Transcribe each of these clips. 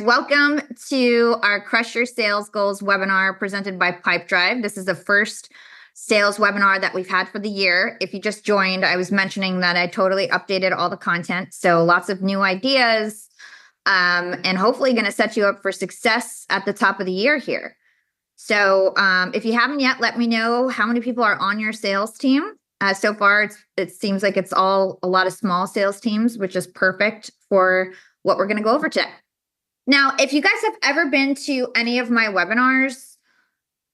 Welcome to our Crush Your Sales Goals webinar presented by Pipedrive. This is the first sales webinar that we've had for the year. If you just joined, I was mentioning that I totally updated all the content. So lots of new ideas and hopefully going to set you up for success at the top of the year here. So if you haven't yet, let me know how many people are on your sales team. So far, it seems like it's all a lot of small sales teams, which is perfect for what we're going to go over today. Now, if you guys have ever been to any of my webinars,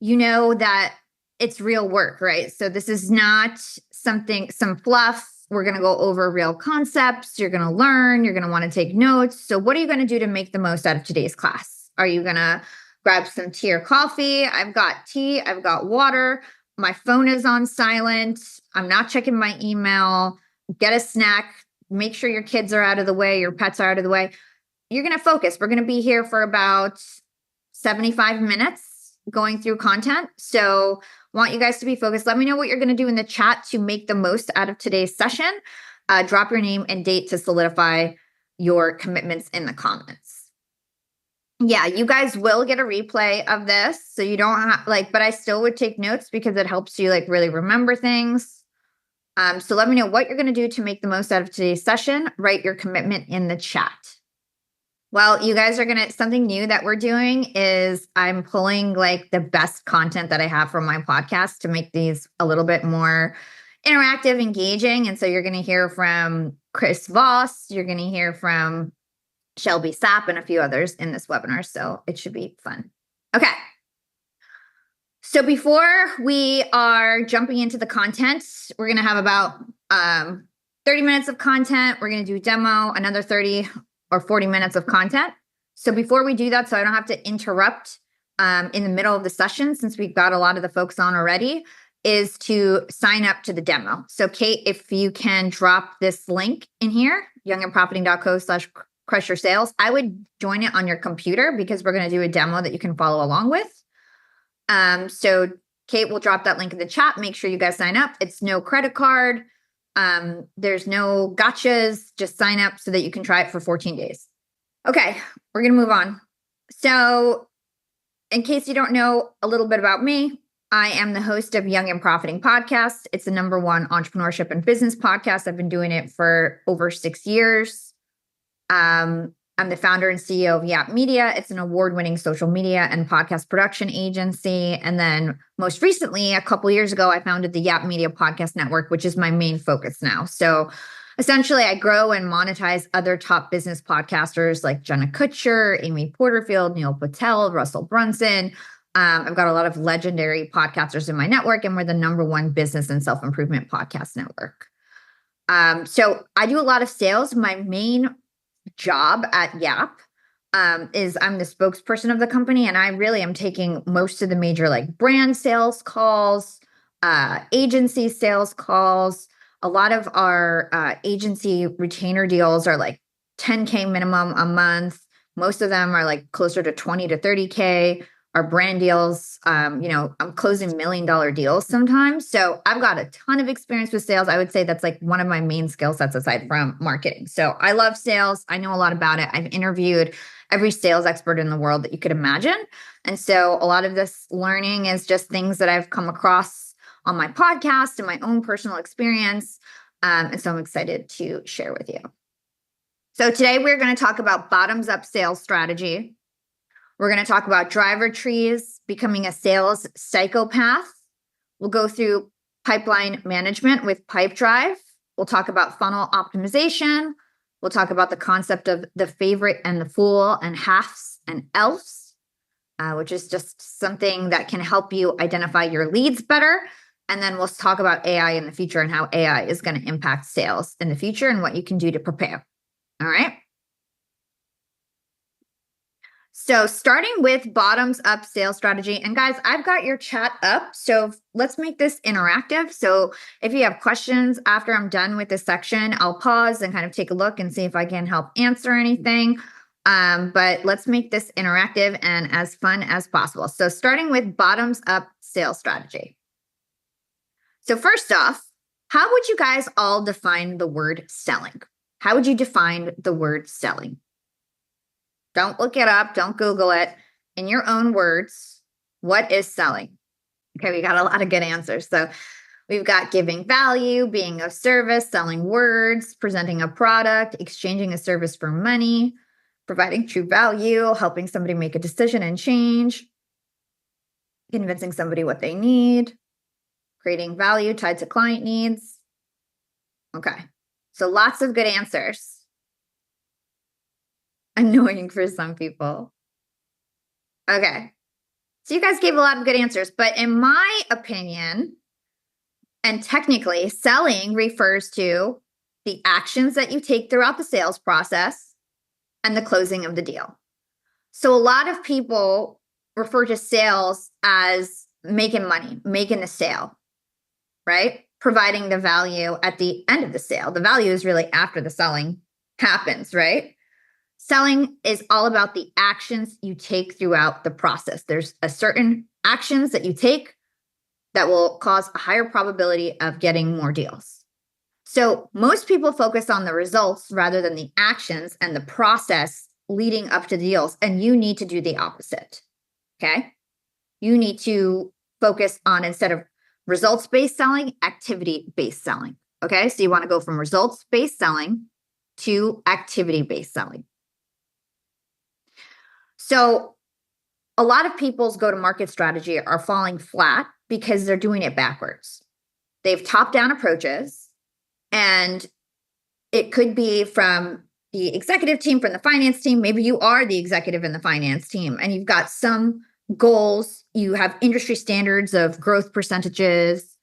you know that it's real work, right? So this is not some fluff. We're going to go over real concepts. You're going to learn. You're going to want to take notes. So what are you going to do to make the most out of today's class? Are you going to grab some tea or coffee? I've got tea. I've got water. My phone is on silent. I'm not checking my email. Get a snack. Make sure your kids are out of the way. Your pets are out of the way. You're going to focus. We're going to be here for about 75 minutes going through content. So want you guys to be focused. Let me know what you're going to do in the chat to make the most out of today's session. Drop your name and date to solidify your commitments in the comments. Yeah, you guys will get a replay of this. So you don't have but I still would take notes because it helps you really remember things. So let me know what you're going to do to make the most out of today's session. Write your commitment in the chat. Well, you guys are something new that we're doing is I'm pulling the best content that I have from my podcast to make these a little bit more interactive, engaging. And so you're going to hear from Chris Voss, you're going to hear from Shelby Sapp and a few others in this webinar. So it should be fun. Okay. So before we are jumping into the content, we're going to have about 30 minutes of content. We're going to do a demo, another 30 or 40 minutes of content. So before we do that, so I don't have to interrupt in the middle of the session, since we've got a lot of the folks on already, is to sign up to the demo. So Kate, if you can drop this link in here, youngandprofiting.co/crush your sales, I would join it on your computer because we're going to do a demo that you can follow along with. So Kate will drop that link in the chat. Make sure you guys sign up. It's no credit card. There's no gotchas, just sign up so that you can try it for 14 days. Okay, we're going to move on. So in case you don't know a little bit about me, I am the host of Young and Profiting Podcast. It's the #1 entrepreneurship and business podcast. I've been doing it for over 6 years. I'm the founder and CEO of Yap Media. It's an award-winning social media and podcast production agency. And then most recently, a couple of years ago, I founded the Yap Media Podcast Network, which is my main focus now. So essentially, I grow and monetize other top business podcasters like Jenna Kutcher, Amy Porterfield, Neil Patel, Russell Brunson. I've got a lot of legendary podcasters in my network, and we're the #1 business and self-improvement podcast network. So I do a lot of sales. My main job at Yap is I'm the spokesperson of the company, and I really am taking most of the major brand sales calls, agency sales calls. A lot of our agency retainer deals are $10K minimum a month. Most of them are closer to 20 to 30K. Our brand deals, I'm closing $1 million deals sometimes. So I've got a ton of experience with sales. I would say that's one of my main skill sets aside from marketing. So I love sales. I know a lot about it. I've interviewed every sales expert in the world that you could imagine. And so a lot of this learning is just things that I've come across on my podcast and my own personal experience. And so I'm excited to share with you. So today we're going to talk about bottoms up sales strategy. We're going to talk about driver trees, becoming a sales psychopath. We'll go through pipeline management with Pipedrive. We'll talk about funnel optimization. We'll talk about the concept of the favorite and the fool and halves and elves, which is just something that can help you identify your leads better. And then we'll talk about AI in the future and how AI is going to impact sales in the future and what you can do to prepare. All right. So starting with bottoms up sales strategy, and guys, I've got your chat up. So let's make this interactive. So if you have questions after I'm done with this section, I'll pause and kind of take a look and see if I can help answer anything. But let's make this interactive and as fun as possible. So starting with bottoms up sales strategy. So first off, how would you guys all define the word selling? How would you define the word selling? Don't look it up. Don't Google it. In your own words, what is selling? Okay, we got a lot of good answers. So we've got giving value, being of service, selling words, presenting a product, exchanging a service for money, providing true value, helping somebody make a decision and change, convincing somebody what they need, creating value tied to client needs. Okay, so lots of good answers. Annoying for some people. Okay, so you guys gave a lot of good answers, but in my opinion, and technically, selling refers to the actions that you take throughout the sales process and the closing of the deal. So a lot of people refer to sales as making money, making the sale, right? Providing the value at the end of the sale. The value is really after the selling happens, right? Selling is all about the actions you take throughout the process. There's a certain actions that you take that will cause a higher probability of getting more deals. So most people focus on the results rather than the actions and the process leading up to deals. And you need to do the opposite. Okay. You need to focus on, instead of results-based selling, activity-based selling. Okay. So you want to go from results-based selling to activity-based selling. So a lot of people's go-to-market strategy are falling flat because they're doing it backwards. They have top-down approaches, and it could be from the executive team, from the finance team. Maybe you are the executive in the finance team, and you've got some goals. You have industry standards of growth percentages.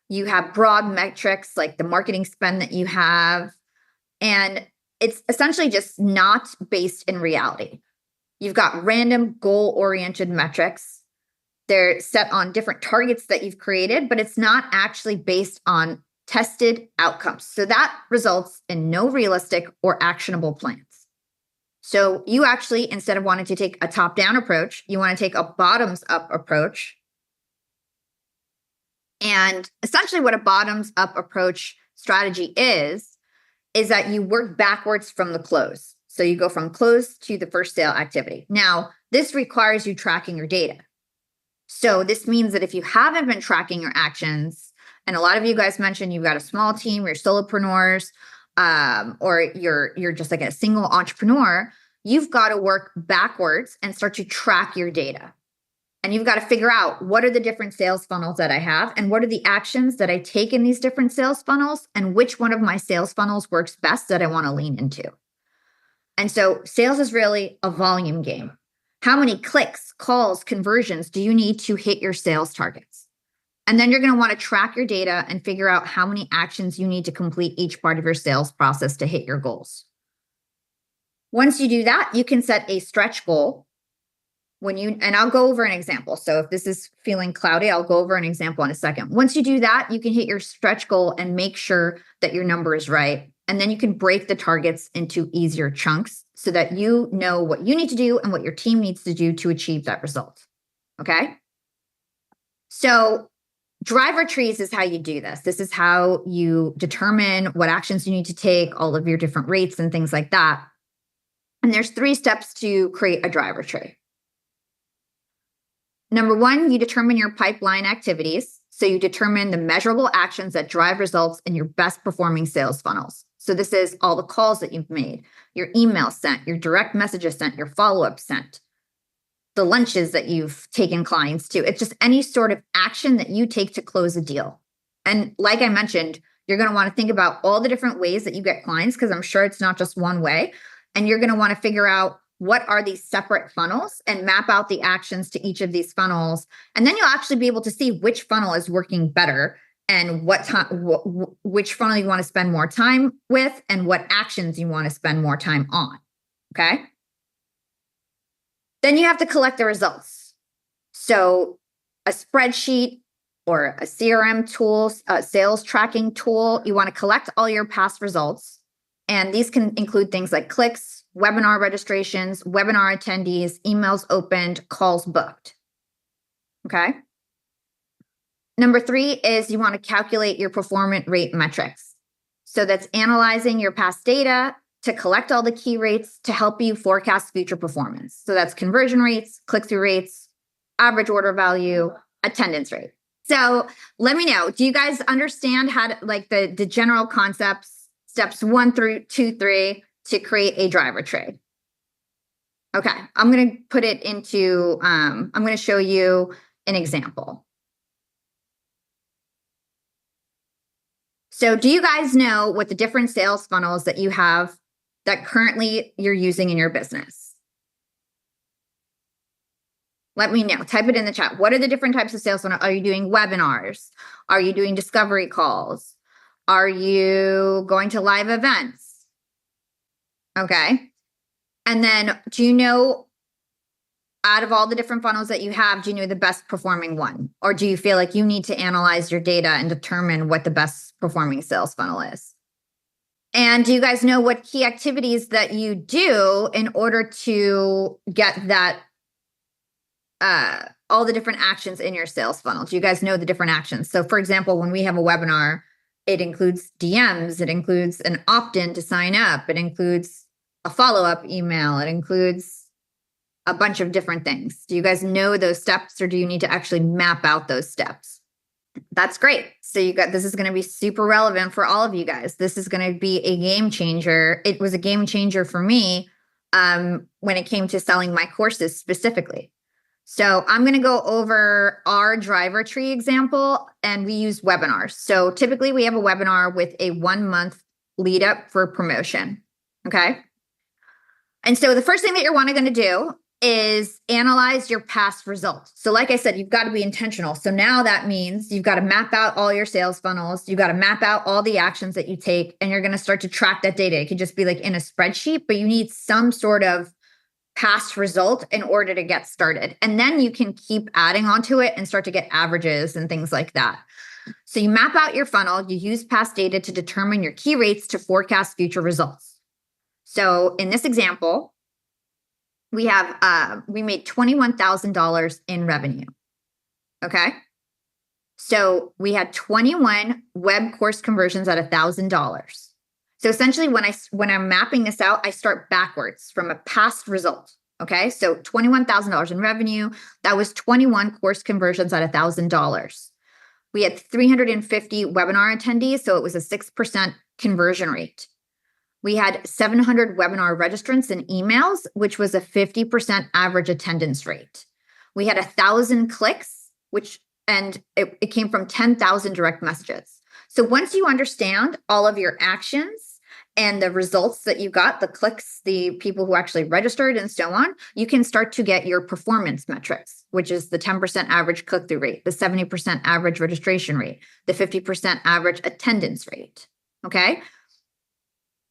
You have broad metrics like the marketing spend that you have, and it's essentially just not based in reality. You've got random goal-oriented metrics. They're set on different targets that you've created, but it's not actually based on tested outcomes. So that results in no realistic or actionable plans. So you actually, instead of wanting to take a top-down approach, you want to take a bottoms-up approach. And essentially what a bottoms-up approach strategy is that you work backwards from the close. So you go from close to the first sale activity. Now, this requires you tracking your data. So this means that if you haven't been tracking your actions, and a lot of you guys mentioned you've got a small team, you're solopreneurs, or you're just like a single entrepreneur, you've got to work backwards and start to track your data. And you've got to figure out, what are the different sales funnels that I have, and what are the actions that I take in these different sales funnels, and which one of my sales funnels works best that I want to lean into. And so sales is really a volume game. How many clicks, calls, conversions do you need to hit your sales targets? And then you're going to want to track your data and figure out how many actions you need to complete each part of your sales process to hit your goals. Once you do that, you can set a stretch goal. And I'll go over an example. So if this is feeling cloudy, I'll go over an example in a second. Once you do that, you can hit your stretch goal and make sure that your number is right. And then you can break the targets into easier chunks so that you know what you need to do and what your team needs to do to achieve that result. Okay? So driver trees is how you do this. This is how you determine what actions you need to take, all of your different rates and things like that. And there's 3 steps to create a driver tree. Number 1, you determine your pipeline activities. So you determine the measurable actions that drive results in your best performing sales funnels. So this is all the calls that you've made, your email sent, your direct messages sent, your follow-up sent, the lunches that you've taken clients to. It's just any sort of action that you take to close a deal. And like I mentioned, you're going to want to think about all the different ways that you get clients, because I'm sure it's not just one way. And you're going to want to figure out, what are these separate funnels, and map out the actions to each of these funnels. And then you'll actually be able to see which funnel is working better, and which funnel you want to spend more time with, and what actions you want to spend more time on. Okay. Then you have to collect the results. So a spreadsheet or a CRM tool, a sales tracking tool, you want to collect all your past results. And these can include things like clicks, webinar registrations, webinar attendees, emails opened, calls booked. Okay. Number 3 is you want to calculate your performance rate metrics. So that's analyzing your past data to collect all the key rates to help you forecast future performance. So that's conversion rates, click-through rates, average order value, attendance rate. So let me know, do you guys understand how to, like, the general concepts, steps 1 through 2, 3 to create a driver trade? Okay, I'm going to put it into, I'm going to show you an example. So do you guys know what the different sales funnels that you have that currently you're using in your business? Let me know. Type it in the chat. What are the different types of sales funnels? Are you doing webinars? Are you doing discovery calls? Are you going to live events? Okay. And then do you know, out of all the different funnels that you have, do you know the best performing one? Or do you feel like you need to analyze your data and determine what the best performing sales funnel is? And do you guys know what key activities that you do in order to get that, all the different actions in your sales funnel? Do you guys know the different actions? So for example, when we have a webinar, it includes DMs, it includes an opt-in to sign up, it includes a follow-up email, it includes a bunch of different things. Do you guys know those steps, or do you need to actually map out those steps? That's great. So this is going to be super relevant for all of you guys. This is going to be a game changer. It was a game changer for me when it came to selling my courses specifically. So I'm going to go over our driver tree example, and we use webinars. So typically we have a webinar with a 1-month lead up for promotion. Okay. And so the first thing that you're going to do is analyze your past results. So like I said, you've got to be intentional. So now that means you've got to map out all your sales funnels. You've got to map out all the actions that you take, and you're going to start to track that data. It could just be like in a spreadsheet, but you need some sort of past result in order to get started. And then you can keep adding onto it and start to get averages and things like that. So you map out your funnel, you use past data to determine your key rates to forecast future results. So in this example, we made $21,000 in revenue. Okay. So we had 21 web course conversions at $1,000. So essentially when I'm mapping this out, I start backwards from a past result. Okay. So $21,000 in revenue, that was 21 course conversions at $1,000. We had 350 webinar attendees. So it was a 6% conversion rate. We had 700 webinar registrants and emails, which was a 50% average attendance rate. We had 1,000 clicks, and it came from 10,000 direct messages. So once you understand all of your actions and the results that you got, the clicks, the people who actually registered and so on, you can start to get your performance metrics, which is the 10% average click-through rate, the 70% average registration rate, the 50% average attendance rate. Okay.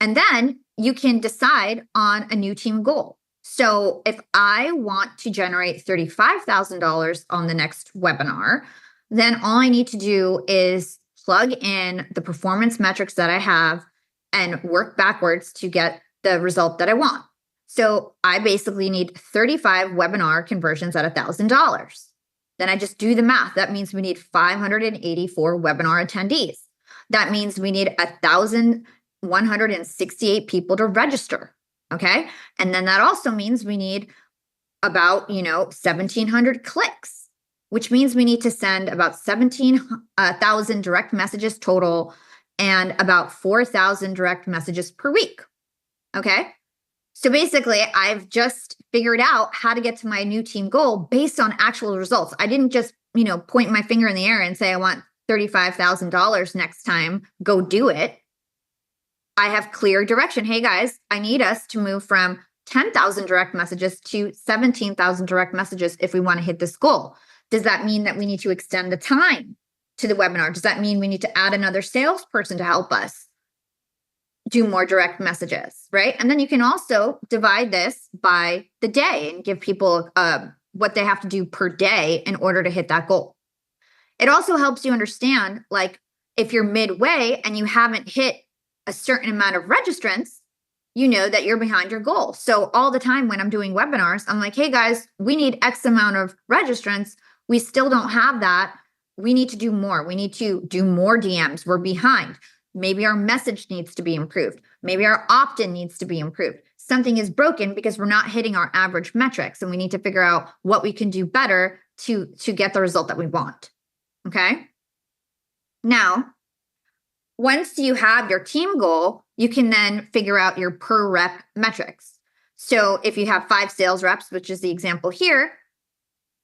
And then you can decide on a new team goal. So if I want to generate $35,000 on the next webinar, then all I need to do is plug in the performance metrics that I have and work backwards to get the result that I want. So I basically need 35 webinar conversions at $1,000. Then I just do the math. That means we need 584 webinar attendees. That means we need 1,168 people to register. Okay. And then that also means we need about, 1,700 clicks, which means we need to send about 17,000 direct messages total and about 4,000 direct messages per week. Okay. So basically I've just figured out how to get to my new team goal based on actual results. I didn't just, point my finger in the air and say, I want $35,000 next time, go do it. I have clear direction. Hey guys, I need us to move from 10,000 direct messages to 17,000 direct messages if we want to hit this goal. Does that mean that we need to extend the time to the webinar? Does that mean we need to add another salesperson to help us do more direct messages, right? And then you can also divide this by the day and give people what they have to do per day in order to hit that goal. It also helps you understand, like, if you're midway and you haven't hit a certain amount of registrants, you know that you're behind your goal. So all the time when I'm doing webinars, I'm like, hey guys, we need X amount of registrants. We still don't have that. We need to do more. We need to do more DMs. We're behind. Maybe our message needs to be improved. Maybe our opt-in needs to be improved. Something is broken because we're not hitting our average metrics, and we need to figure out what we can do better to get the result that we want. Okay? Now, once you have your team goal, you can then figure out your per rep metrics. So if you have 5 sales reps, which is the example here,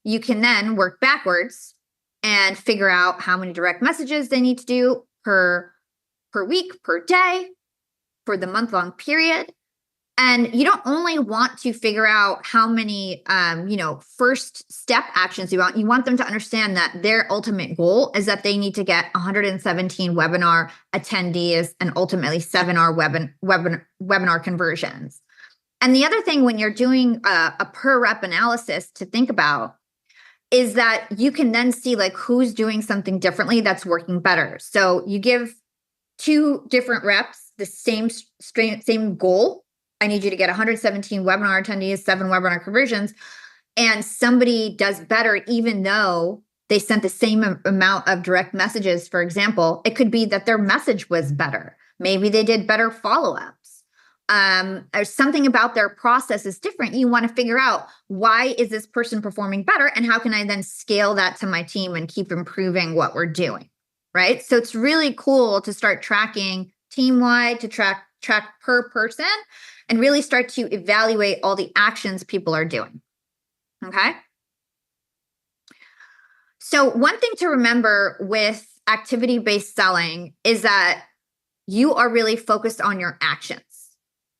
you can then work backwards and figure out how many direct messages they need to do per week, per day, for the month-long period. And you don't only want to figure out how many, first step actions you want them to understand that their ultimate goal is that they need to get 117 webinar attendees and ultimately 7-hour webinar conversions. And the other thing when you're doing a per rep analysis to think about is that you can then see like who's doing something differently that's working better. So you give 2 different reps the same goal. I need you to get 117 webinar attendees, 7 webinar conversions, and somebody does better even though they sent the same amount of direct messages. For example, it could be that their message was better. Maybe they did better follow-ups. Or something about their process is different. You want to figure out, why is this person performing better, and how can I then scale that to my team and keep improving what we're doing, right? So it's really cool to start tracking team-wide, to track per person, and really start to evaluate all the actions people are doing. Okay? So one thing to remember with activity-based selling is that you are really focused on your actions.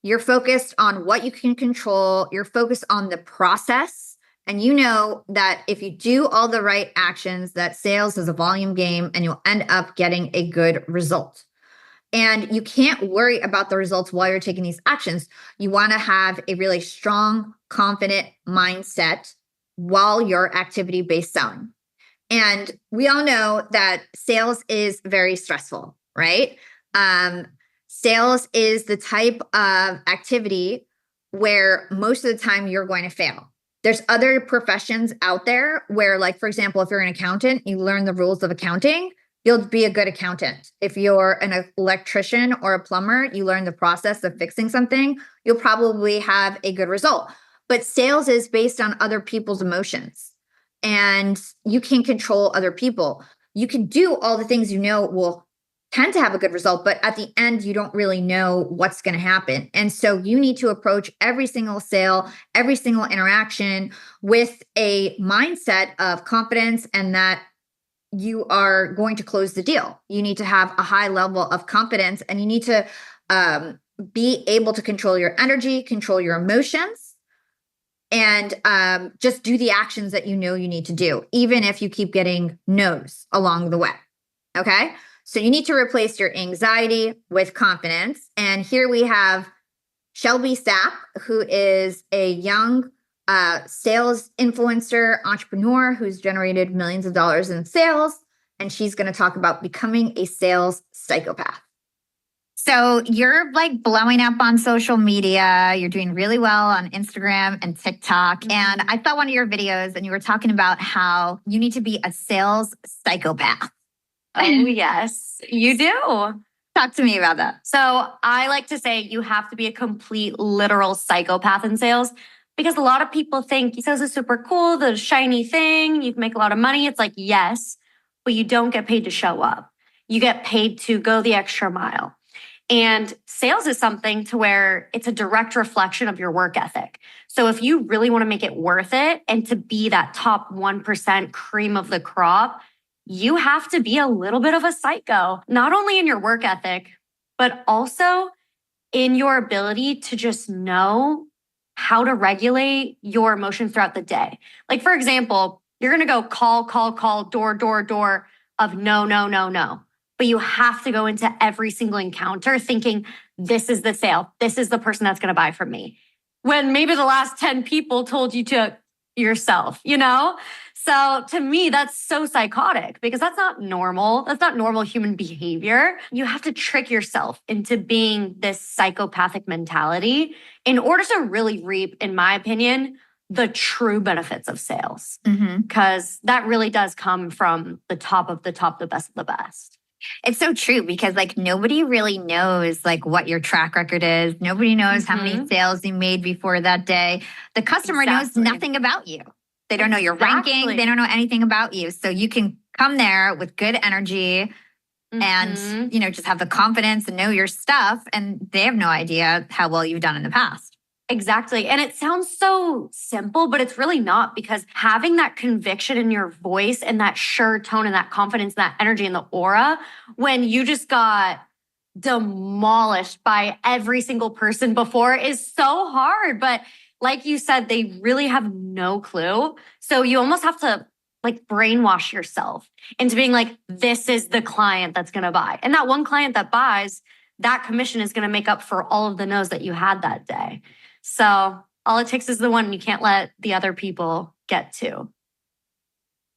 You're focused on what you can control. You're focused on the process. And you know that if you do all the right actions, that sales is a volume game and you'll end up getting a good result. And you can't worry about the results while you're taking these actions. You want to have a really strong, confident mindset while you're activity-based selling. And we all know that sales is very stressful, right? Sales is the type of activity where most of the time you're going to fail. There's other professions out there where, like, for example, if you're an accountant, you learn the rules of accounting, you'll be a good accountant. If you're an electrician or a plumber, you learn the process of fixing something, you'll probably have a good result. But sales is based on other people's emotions, and you can control other people. You can do all the things you know will tend to have a good result, but at the end, you don't really know what's going to happen. And so you need to approach every single sale, every single interaction with a mindset of confidence and that you are going to close the deal. You need to have a high level of confidence, and you need to be able to control your energy, control your emotions, and just do the actions that you know you need to do, even if you keep getting no's along the way. Okay? So you need to replace your anxiety with confidence. And here we have Shelby Sapp, who is a young sales influencer, entrepreneur who's generated millions of dollars in sales. And she's going to talk about becoming a sales psychopath. So you're like blowing up on social media. You're doing really well on Instagram and TikTok. Mm-hmm. And I saw one of your videos and you were talking about how you need to be a sales psychopath. Oh, yes, you do. Talk to me about that. So I like to say you have to be a complete literal psychopath in sales, because a lot of people think sales is super cool, the shiny thing, you can make a lot of money. It's like, yes, but you don't get paid to show up. You get paid to go the extra mile. And sales is something to where it's a direct reflection of your work ethic. So if you really want to make it worth it and to be that top 1% cream of the crop, you have to be a little bit of a psycho, not only in your work ethic, but also in your ability to just know how to regulate your emotions throughout the day. Like, for example, you're going to go call, door of no. But you have to go into every single encounter thinking, this is the sale. This is the person that's going to buy from me. When maybe the last 10 people told you to yourself, you know? So to me, that's so psychotic, because that's not normal. That's not normal human behavior. You have to trick yourself into being this psychopathic mentality in order to really reap, in my opinion, the true benefits of sales. Because that really does come from the top of the top, the best of the best. It's so true because like nobody really knows like what your track record is. Nobody knows how many sales you made before that day. The customer knows nothing about you. They don't know your ranking. They don't know anything about you. So you can come there with good energy and, you know, just have the confidence and know your stuff. And they have no idea how well you've done in the past. Exactly. And it sounds so simple, but it's really not, because having that conviction in your voice and that sure tone and that confidence, and that energy and the aura, when you just got demolished by every single person before, is so hard. But like you said, they really have no clue. So you almost have to like brainwash yourself into being like, this is the client that's going to buy. And that one client that buys, that commission is going to make up for all of the no's that you had that day. So all it takes is the one you can't let the other people get to.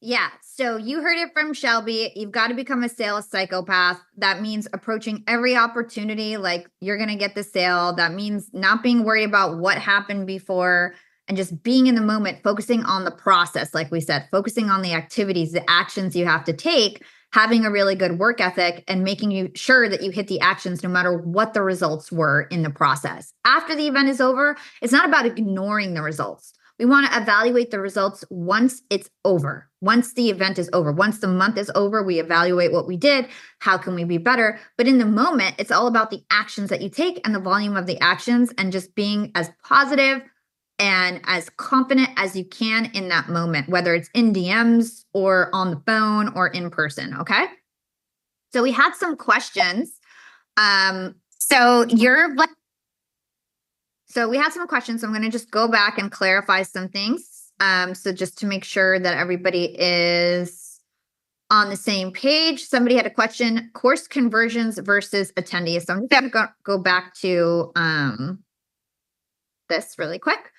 Yeah. So you heard it from Shelby. You've got to become a sales psychopath. That means approaching every opportunity like you're going to get the sale. That means not being worried about what happened before and just being in the moment, focusing on the process, like we said, focusing on the activities, the actions you have to take, having a really good work ethic, and making sure that you hit the actions no matter what the results were in the process. After the event is over, it's not about ignoring the results. We want to evaluate the results once it's over, once the event is over, once the month is over, we evaluate what we did. How can we be better? But in the moment, it's all about the actions that you take and the volume of the actions and just being as positive and as confident as you can in that moment, whether it's in DMs or on the phone or in person. Okay. So we had some questions. So we had some questions. So I'm going to just go back and clarify some things. So just to make sure that everybody is on the same page. Somebody had a question: course conversions versus attendees. So I'm just going to go back to this really quick.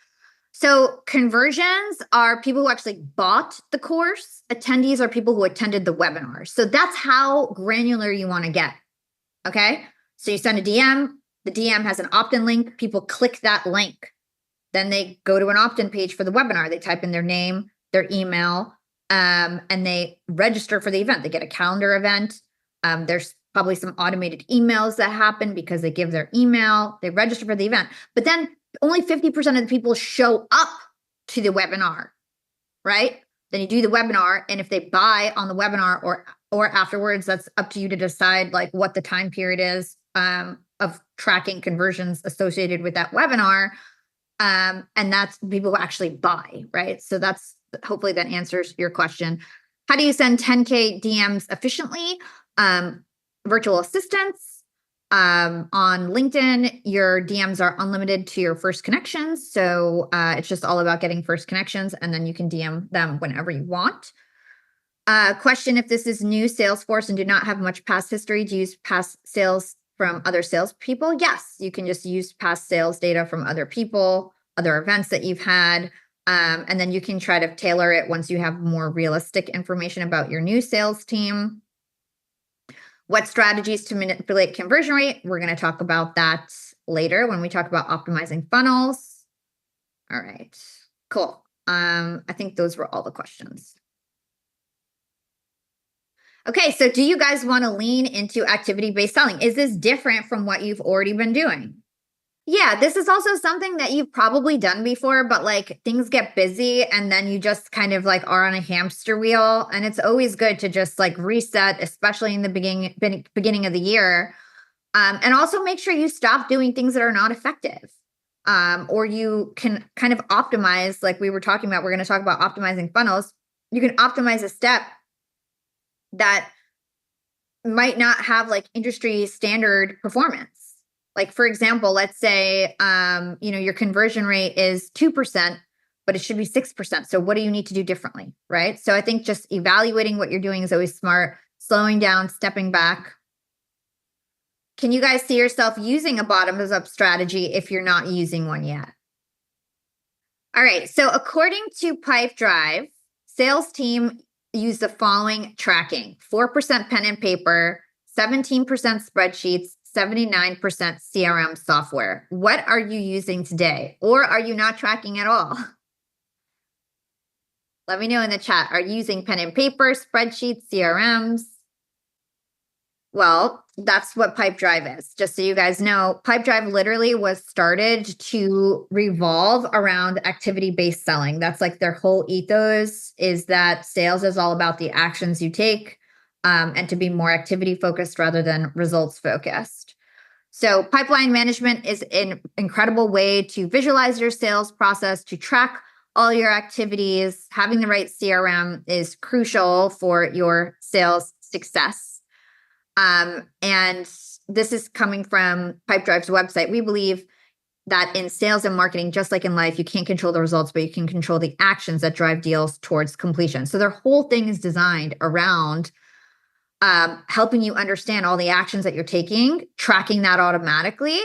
So conversions are people who actually bought the course. Attendees are people who attended the webinar. So that's how granular you want to get. Okay. So you send a DM. The DM has an opt-in link. People click that link. Then they go to an opt-in page for the webinar. They type in their name, their email, and they register for the event. They get a calendar event. There's probably some automated emails that happen because they give their email. They register for the event. But then only 50% of the people show up to the webinar, right? Then you do the webinar, and if they buy on the webinar or afterwards, that's up to you to decide like what the time period is of tracking conversions associated with that webinar. And that's people who actually buy, right? So that's hopefully that answers your question. How do you send 10K DMs efficiently? Virtual assistants. On LinkedIn, your DMs are unlimited to your first connections. So it's just all about getting first connections, and then you can DM them whenever you want. Question: if this is new Salesforce and do not have much past history, do you use past sales from other salespeople? Yes, you can just use past sales data from other people, other events that you've had. And then you can try to tailor it once you have more realistic information about your new sales team. What strategies to manipulate conversion rate? We're going to talk about that later when we talk about optimizing funnels. All right, cool. I think those were all the questions. Okay, so do you guys want to lean into activity-based selling? Is this different from what you've already been doing? Yeah, this is also something that you've probably done before, but like things get busy and then you just kind of like are on a hamster wheel. And it's always good to just like reset, especially in the beginning of the year. And also make sure you stop doing things that are not effective. Or you can kind of optimize, like we were talking about, we're going to talk about optimizing funnels. You can optimize a step that might not have like industry standard performance. Like, for example, let's say, your conversion rate is 2%, but it should be 6%. So what do you need to do differently, right? So I think just evaluating what you're doing is always smart, slowing down, stepping back. Can you guys see yourself using a bottoms up strategy if you're not using one yet? All right. So according to Pipedrive, sales team use the following tracking: 4% pen and paper, 17% spreadsheets, 79% CRM software. What are you using today? Or are you not tracking at all? Let me know in the chat. Are you using pen and paper, spreadsheets, CRMs? Well, that's what Pipedrive is. Just so you guys know, Pipedrive literally was started to revolve around activity-based selling. That's like their whole ethos, is that sales is all about the actions you take, and to be more activity focused rather than results focused. So pipeline management is an incredible way to visualize your sales process, to track all your activities. Having the right CRM is crucial for your sales success. And this is coming from Pipedrive's website. We believe that in sales and marketing, just like in life, you can't control the results, but you can control the actions that drive deals towards completion. So their whole thing is designed around helping you understand all the actions that you're taking, tracking that automatically,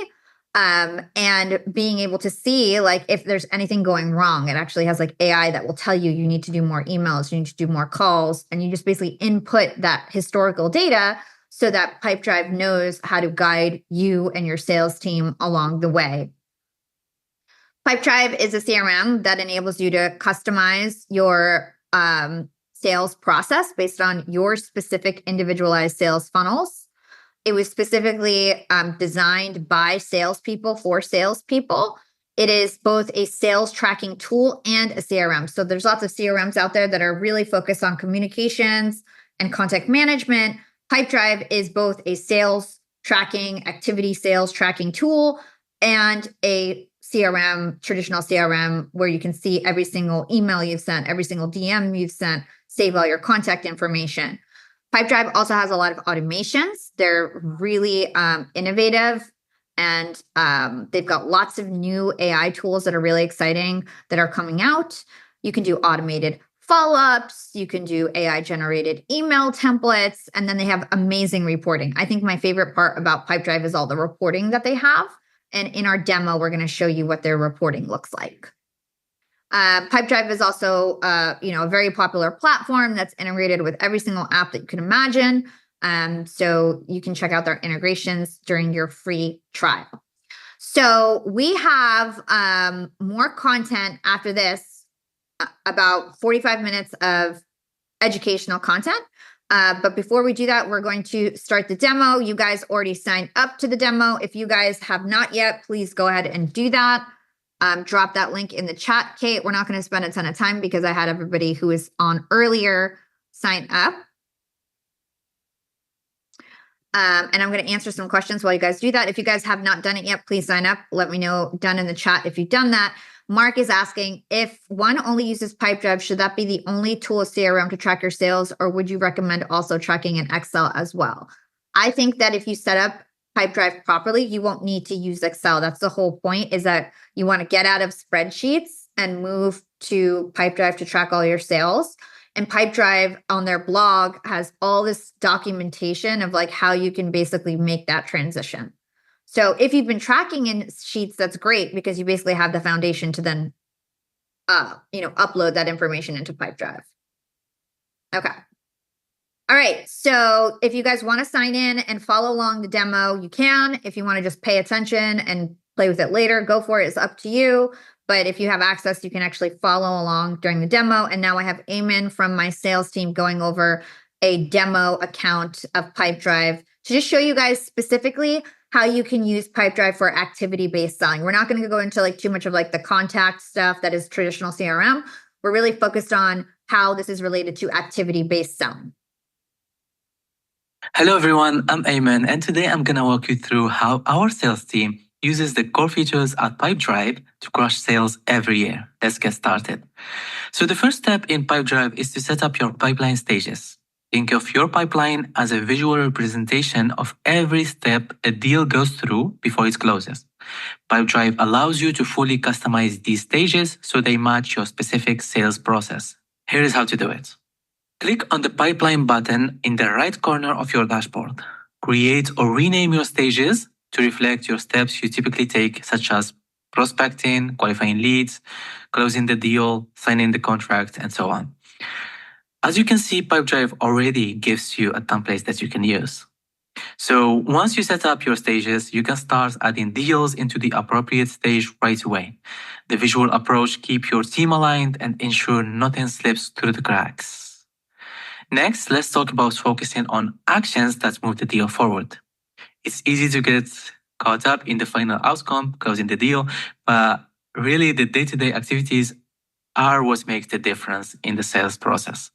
and being able to see like if there's anything going wrong. It actually has like AI that will tell you you need to do more emails, you need to do more calls, and you just basically input that historical data so that Pipedrive knows how to guide you and your sales team along the way. Pipedrive is a CRM that enables you to customize your sales process based on your specific individualized sales funnels. It was specifically designed by salespeople for salespeople. It is both a sales tracking tool and a CRM. So there's lots of CRMs out there that are really focused on communications and contact management. Pipedrive is both a sales tracking, activity sales tracking tool and a CRM, traditional CRM, where you can see every single email you've sent, every single DM you've sent, save all your contact information. Pipedrive also has a lot of automations. They're really innovative, and they've got lots of new AI tools that are really exciting that are coming out. You can do automated follow-ups, you can do AI-generated email templates, and then they have amazing reporting. I think my favorite part about Pipedrive is all the reporting that they have. And in our demo, we're going to show you what their reporting looks like. Pipedrive is also, a very popular platform that's integrated with every single app that you can imagine. So you can check out their integrations during your free trial. So we have more content after this, about 45 minutes of educational content. But before we do that, we're going to start the demo. You guys already signed up to the demo. If you guys have not yet, please go ahead and do that. Drop that link in the chat, Kate. We're not going to spend a ton of time because I had everybody who was on earlier sign up. And I'm going to answer some questions while you guys do that. If you guys have not done it yet, please sign up. Let me know done in the chat if you've done that. Mark is asking, if one only uses Pipedrive, should that be the only tool CRM to track your sales, or would you recommend also tracking in Excel as well? I think that if you set up Pipedrive properly, you won't need to use Excel. That's the whole point, is that you want to get out of spreadsheets and move to Pipedrive to track all your sales. And Pipedrive on their blog has all this documentation of like how you can basically make that transition. So if you've been tracking in Sheets, that's great because you basically have the foundation to then, upload that information into Pipedrive. Okay. All right. So if you guys want to sign in and follow along the demo, you can. If you want to just pay attention and play with it later, go for it. It's up to you. But if you have access, you can actually follow along during the demo. And now I have Eamon from my sales team going over a demo account of Pipedrive to just show you guys specifically how you can use Pipedrive for activity-based selling. We're not going to go into like too much of like the contact stuff that is traditional CRM. We're really focused on how this is related to activity-based selling. Hello everyone, I'm Eamon, and today I'm going to walk you through how our sales team uses the core features at Pipedrive to crush sales every year. Let's get started. So the first step in Pipedrive is to set up your pipeline stages. Think of your pipeline as a visual representation of every step a deal goes through before it closes. Pipedrive allows you to fully customize these stages so they match your specific sales process. Here is how to do it. Click on the pipeline button in the right corner of your dashboard. Create or rename your stages to reflect your steps you typically take, such as prospecting, qualifying leads, closing the deal, signing the contract, and so on. As you can see, Pipedrive already gives you a template that you can use. So once you set up your stages, you can start adding deals into the appropriate stage right away. The visual approach keeps your team aligned and ensure nothing slips through the cracks. Next, let's talk about focusing on actions that move the deal forward. It's easy to get caught up in the final outcome, closing the deal, but really the day-to-day activities are what makes the difference in the sales process.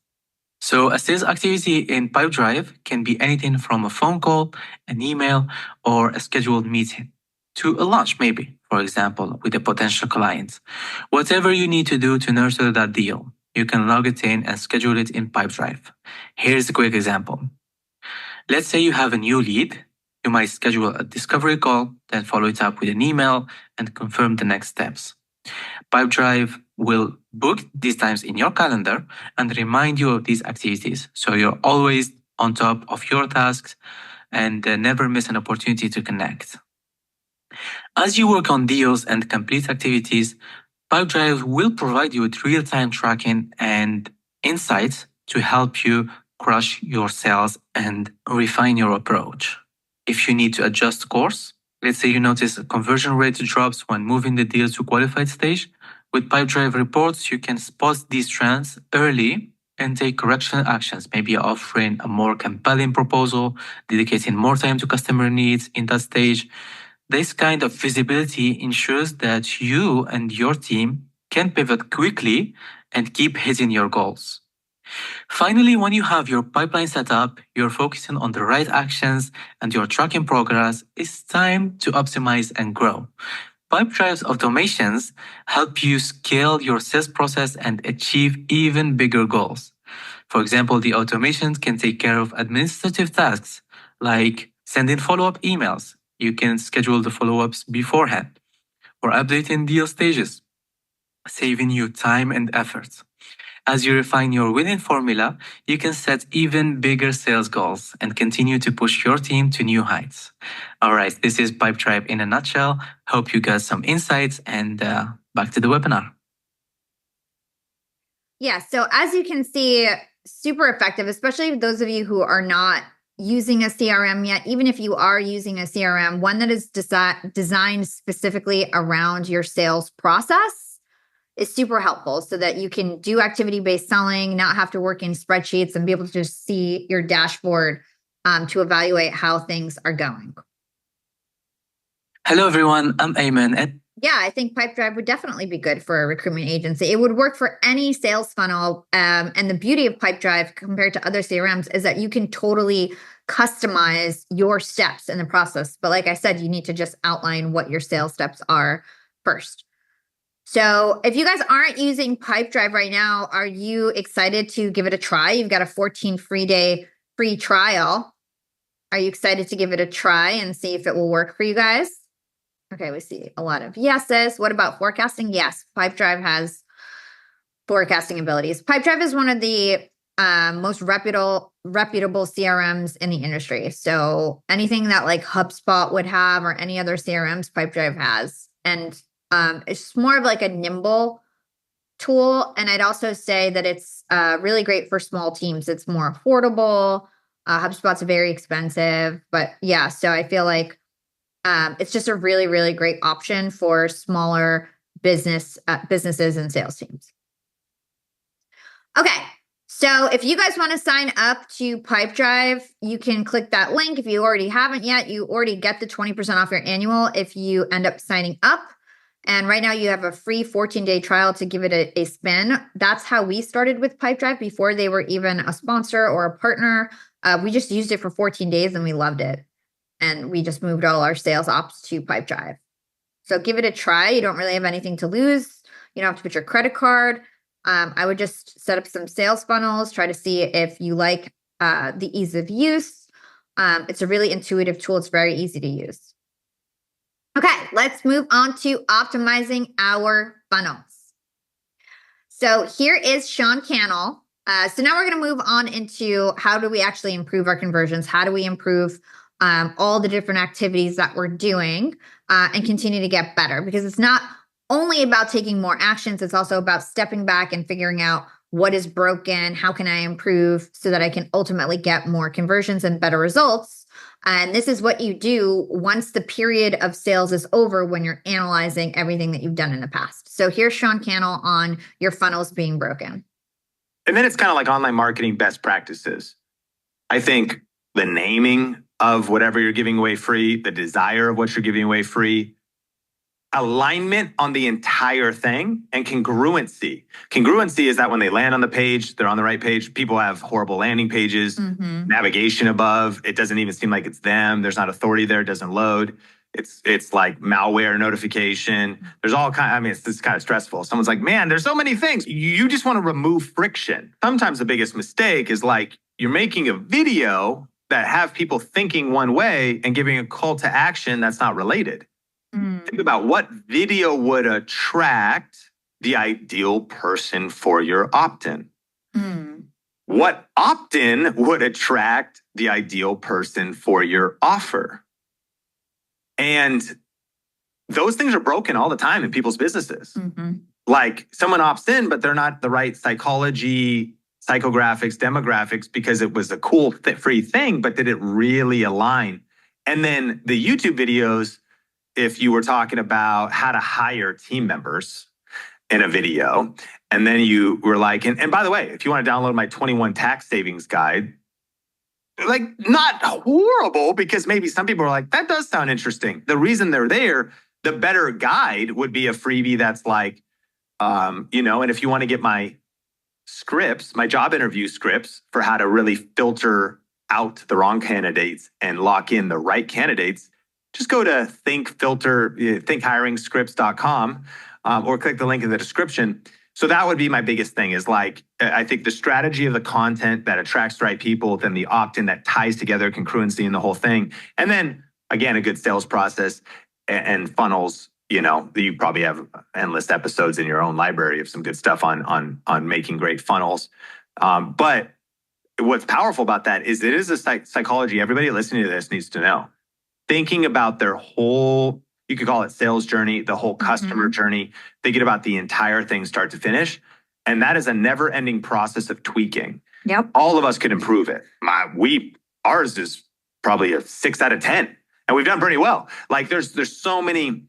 So a sales activity in Pipedrive can be anything from a phone call, an email, or a scheduled meeting to a lunch, maybe, for example, with a potential client. Whatever you need to do to nurture that deal, you can log it in and schedule it in Pipedrive. Here's a quick example. Let's say you have a new lead. You might schedule a discovery call, then follow it up with an email and confirm the next steps. Pipedrive will book these times in your calendar and remind you of these activities. So you're always on top of your tasks and never miss an opportunity to connect. As you work on deals and complete activities, Pipedrive will provide you with real-time tracking and insights to help you crush your sales and refine your approach. If you need to adjust course, let's say you notice a conversion rate drops when moving the deal to qualified stage, with Pipedrive reports, you can spot these trends early and take correction actions, maybe offering a more compelling proposal, dedicating more time to customer needs in that stage. This kind of visibility ensures that you and your team can pivot quickly and keep hitting your goals. Finally, when you have your pipeline set up, you're focusing on the right actions and you're tracking progress, it's time to optimize and grow. Pipedrive's automations help you scale your sales process and achieve even bigger goals. For example, the automations can take care of administrative tasks like sending follow-up emails. You can schedule the follow-ups beforehand or updating deal stages, saving you time and effort. As you refine your winning formula, you can set even bigger sales goals and continue to push your team to new heights. All right, this is Pipedrive in a nutshell. Hope you got some insights and back to the webinar. Yeah, so as you can see, super effective, especially those of you who are not using a CRM yet. Even if you are using a CRM, one that is designed specifically around your sales process is super helpful so that you can do activity-based selling, not have to work in spreadsheets and be able to just see your dashboard to evaluate how things are going. Hello, everyone. I'm Ayman. Yeah, I think Pipedrive would definitely be good for a recruitment agency. It would work for any sales funnel. And the beauty of Pipedrive compared to other CRMs is that you can totally customize your steps in the process. But like I said, you need to just outline what your sales steps are first. So if you guys aren't using Pipedrive right now, are you excited to give it a try? You've got a 14 free trial. Are you excited to give it a try and see if it will work for you guys? Okay, we see a lot of yeses. What about forecasting? Yes, Pipedrive has forecasting abilities. Pipedrive is one of the most reputable CRMs in the industry. So anything that like HubSpot would have or any other CRMs, Pipedrive has. And it's more of like a nimble tool. And I'd also say that it's really great for small teams. It's more affordable. HubSpot's very expensive. But yeah, so I feel like it's just a really, really great option for smaller businesses and sales teams. Okay, so if you guys want to sign up to Pipedrive, you can click that link. If you already haven't yet, you already get the 20% off your annual if you end up signing up. And right now you have a free 14-day trial to give it a spin. That's how we started with Pipedrive before they were even a sponsor or a partner. We just used it for 14 days and we loved it. And we just moved all our sales ops to Pipedrive. So give it a try. You don't really have anything to lose. You don't have to put your credit card. I would just set up some sales funnels, try to see if you like the ease of use. It's a really intuitive tool. It's very easy to use. Okay, let's move on to optimizing our funnels. So here is Sean Cannell. So now we're going to move on into how do we actually improve our conversions? How do we improve all the different activities that we're doing and continue to get better? Because it's not only about taking more actions, it's also about stepping back and figuring out what is broken, how can I improve so that I can ultimately get more conversions and better results. And this is what you do once the period of sales is over when you're analyzing everything that you've done in the past. So here's Sean Cannell on your funnels being broken. And then it's kind of like online marketing best practices. I think the naming of whatever you're giving away free, the desire of what you're giving away free, alignment on the entire thing, and congruency. Congruency is that when they land on the page, they're on the right page. People have horrible landing pages, navigation above. It doesn't even seem like it's them. There's not authority there. It doesn't load. It's like malware notification. There's all kind. I mean, it's kind of stressful. Someone's like, man, there's so many things. You just want to remove friction. Sometimes the biggest mistake is like you're making a video that have people thinking one way and giving a call to action that's not related. Think about what video would attract the ideal person for your opt-in. What opt-in would attract the ideal person for your offer. And those things are broken all the time in people's businesses. Like someone opts in, but they're not the right psychology, psychographics, demographics, because it was a cool free thing, but did it really align? And then the YouTube videos, if you were talking about how to hire team members in a video, and then you were like, and by the way, if you want to download my 21 tax savings guide, like not horrible, because maybe some people are like, that does sound interesting. The reason they're there, the better guide would be a freebie that's like, and if you want to get my scripts, my job interview scripts for how to really filter out the wrong candidates and lock in the right candidates, just go to thinkhiringscripts.com or click the link in the description. So that would be my biggest thing is like, I think the strategy of the content that attracts the right people, then the opt-in that ties together congruency and the whole thing. And then again, a good sales process and funnels. You probably have endless episodes in your own library of some good stuff on making great funnels. But what's powerful about that is it is a psychology everybody listening to this needs to know. Thinking about their whole, you could call it sales journey, the whole customer journey, thinking about the entire thing start to finish. And that is a never ending process of tweaking. Yep. All of us could improve it. Ours is probably a 6 out of 10 and we've done pretty well. Like there's so many,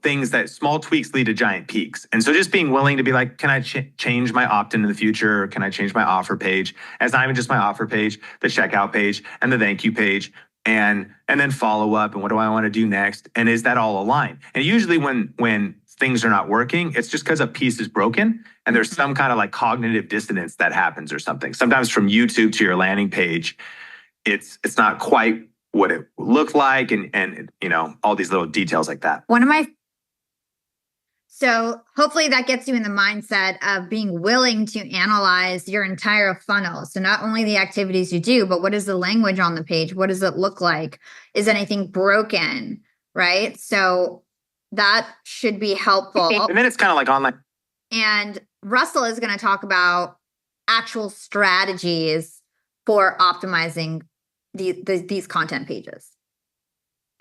things that small tweaks lead to giant peaks. And so just being willing to be like, can I change my opt-in in the future? Can I change my offer page? And it's not even just my offer page, the checkout page and the thank you page. And then follow up and what do I want to do next? And is that all aligned? And usually when things are not working, it's just because a piece is broken and there's some kind of like cognitive dissonance that happens or something. Sometimes from YouTube to your landing page, it's not quite what it looked like and all these little details like that. So hopefully that gets you in the mindset of being willing to analyze your entire funnel. So not only the activities you do, but what is the language on the page? What does it look like? Is anything broken? Right? So that should be helpful. And then it's kind of like online. And Russell is going to talk about actual strategies for optimizing these content pages.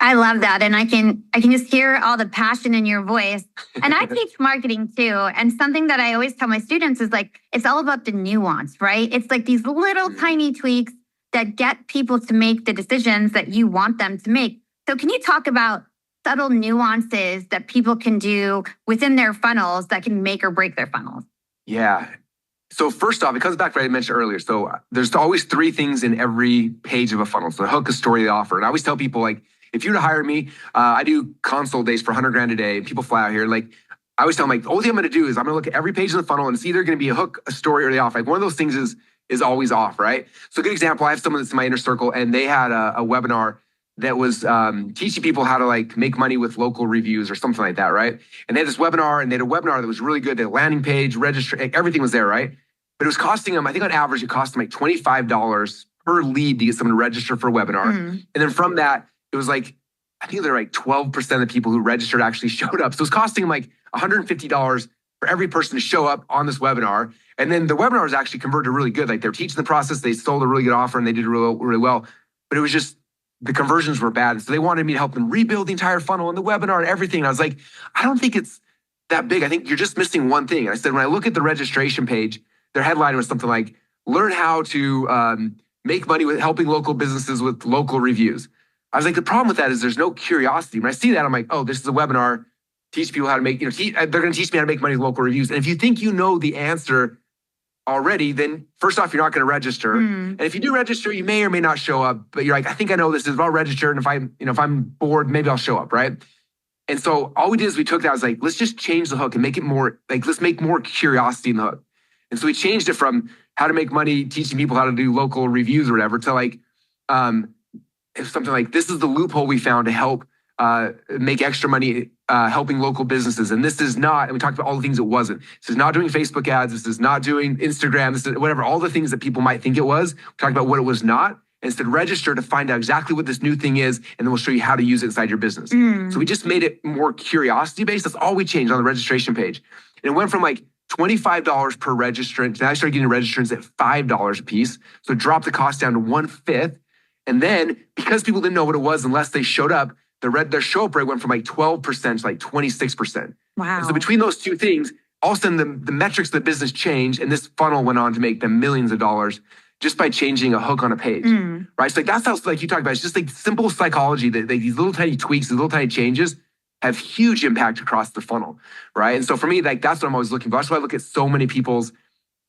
I love that. And I can just hear all the passion in your voice. And I teach marketing too. And something that I always tell my students is like, it's all about the nuance, right? It's like these little tiny tweaks that get people to make the decisions that you want them to make. So can you talk about subtle nuances that people can do within their funnels that can make or break their funnels? Yeah. So first off, it comes back to what I mentioned earlier. So there's always 3 things in every page of a funnel. So the hook, a story, the offer. And I always tell people like, if you were to hire me, I do consult days for $100,000 a day. People fly out here. Like I always tell them, like, the only thing I'm going to do is I'm going to look at every page of the funnel and it's either going to be a hook, a story, or the offer. Like one of those things is always off, right? So a good example, I have someone that's in my inner circle and they had a webinar that was teaching people how to like make money with local reviews or something like that, right? And they had this webinar and they had a webinar that was really good. The landing page, register, everything was there, right? But it was costing them, I think on average, it cost them like $25 per lead to get someone to register for a webinar. And then from that, it was like, I think they're like 12% of the people who registered actually showed up. So it was costing them like $150 for every person to show up on this webinar. And then the webinar was actually converted really good. Like they were teaching the process, they sold a really good offer and they did really, really well. But it was just, the conversions were bad. So they wanted me to help them rebuild the entire funnel and the webinar and everything. And I was like, I don't think it's that big. I think you're just missing one thing. I said, when I look at the registration page, their headline was something like, learn how to make money with helping local businesses with local reviews. I was like, the problem with that is there's no curiosity. When I see that, I'm like, oh, this is a webinar, teach people how to make, they're going to teach me how to make money with local reviews. And if you think you know the answer already, then first off, you're not going to register. And if you do register, you may or may not show up, but you're like, I think I know this is, I'll register. And if I'm bored, maybe I'll show up, right? And so all we did is we took that, I was like, let's just change the hook and make it more, like, let's make more curiosity in the hook. And so we changed it from how to make money, teaching people how to do local reviews or whatever, to like, it's something like, this is the loophole we found to help make extra money helping local businesses. And this is not, and we talked about all the things it wasn't. This is not doing Facebook ads. This is not doing Instagram. This is whatever, all the things that people might think it was. We talked about what it was not. And instead, register to find out exactly what this new thing is, and then we'll show you how to use it inside your business. So we just made it more curiosity based. That's all we changed on the registration page. And it went from like $25 per registrant. Now I started getting registrants at $5 a piece. So it dropped the cost down to 1/5. And then because people didn't know what it was unless they showed up, their show up rate went from like 12% to like 26%. Wow. And so between those two things, all of a sudden the metrics of the business changed, and this funnel went on to make them millions of dollars just by changing a hook on a page, right? So like that's how, like you talked about, it's just like simple psychology that these little tiny tweaks, these little tiny changes have huge impact across the funnel, right? And so for me, like that's what I'm always looking for. That's why I look at so many people's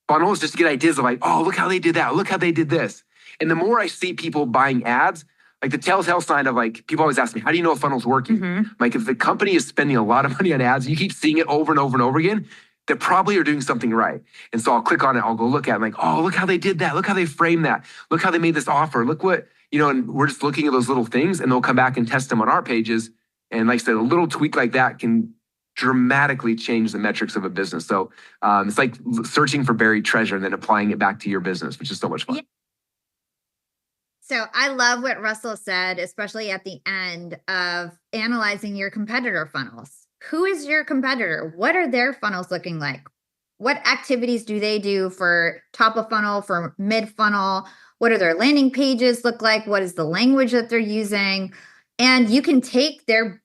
funnels just to get ideas of like, oh, look how they did that. Look how they did this. And the more I see people buying ads, like the telltale sign of like, people always ask me, how do you know a funnel's working? Like if the company is spending a lot of money on ads and you keep seeing it over and over and over again, they probably are doing something right. And so I'll click on it, I'll go look at it, I'm like, oh, look how they did that. Look how they framed that. Look how they made this offer. Look what, and we're just looking at those little things, and they'll come back and test them on our pages. And like I said, a little tweak like that can dramatically change the metrics of a business. So it's like searching for buried treasure and then applying it back to your business, which is so much fun. Yeah. So I love what Russell said, especially at the end of analyzing your competitor funnels. Who is your competitor? What are their funnels looking like? What activities do they do for top of funnel, for mid funnel? What do their landing pages look like? What is the language that they're using? And you can take the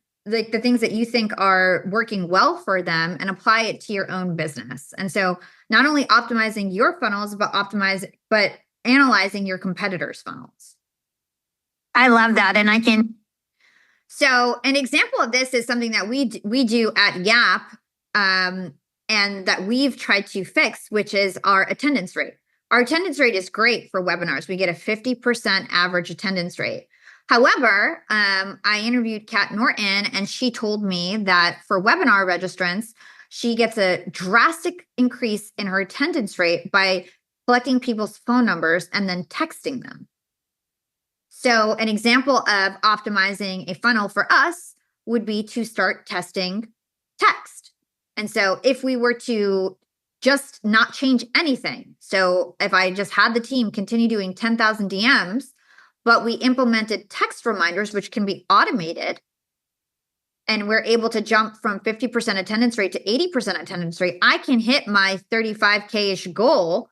things that you think are working well for them and apply it to your own business. And so not only optimizing your funnels, but analyzing your competitors' funnels. I love that. And So an example of this is something that we do at Yap and that we've tried to fix, which is our attendance rate. Our attendance rate is great for webinars. We get a 50% average attendance rate. However, I interviewed Kat Norton, and she told me that for webinar registrants, she gets a drastic increase in her attendance rate by collecting people's phone numbers and then texting them. So an example of optimizing a funnel for us would be to start testing text. And so if we were to just not change anything, so if I just had the team continue doing 10,000 DMs, but we implemented text reminders, which can be automated, and we're able to jump from 50% attendance rate to 80% attendance rate, I can hit my 35K-ish goal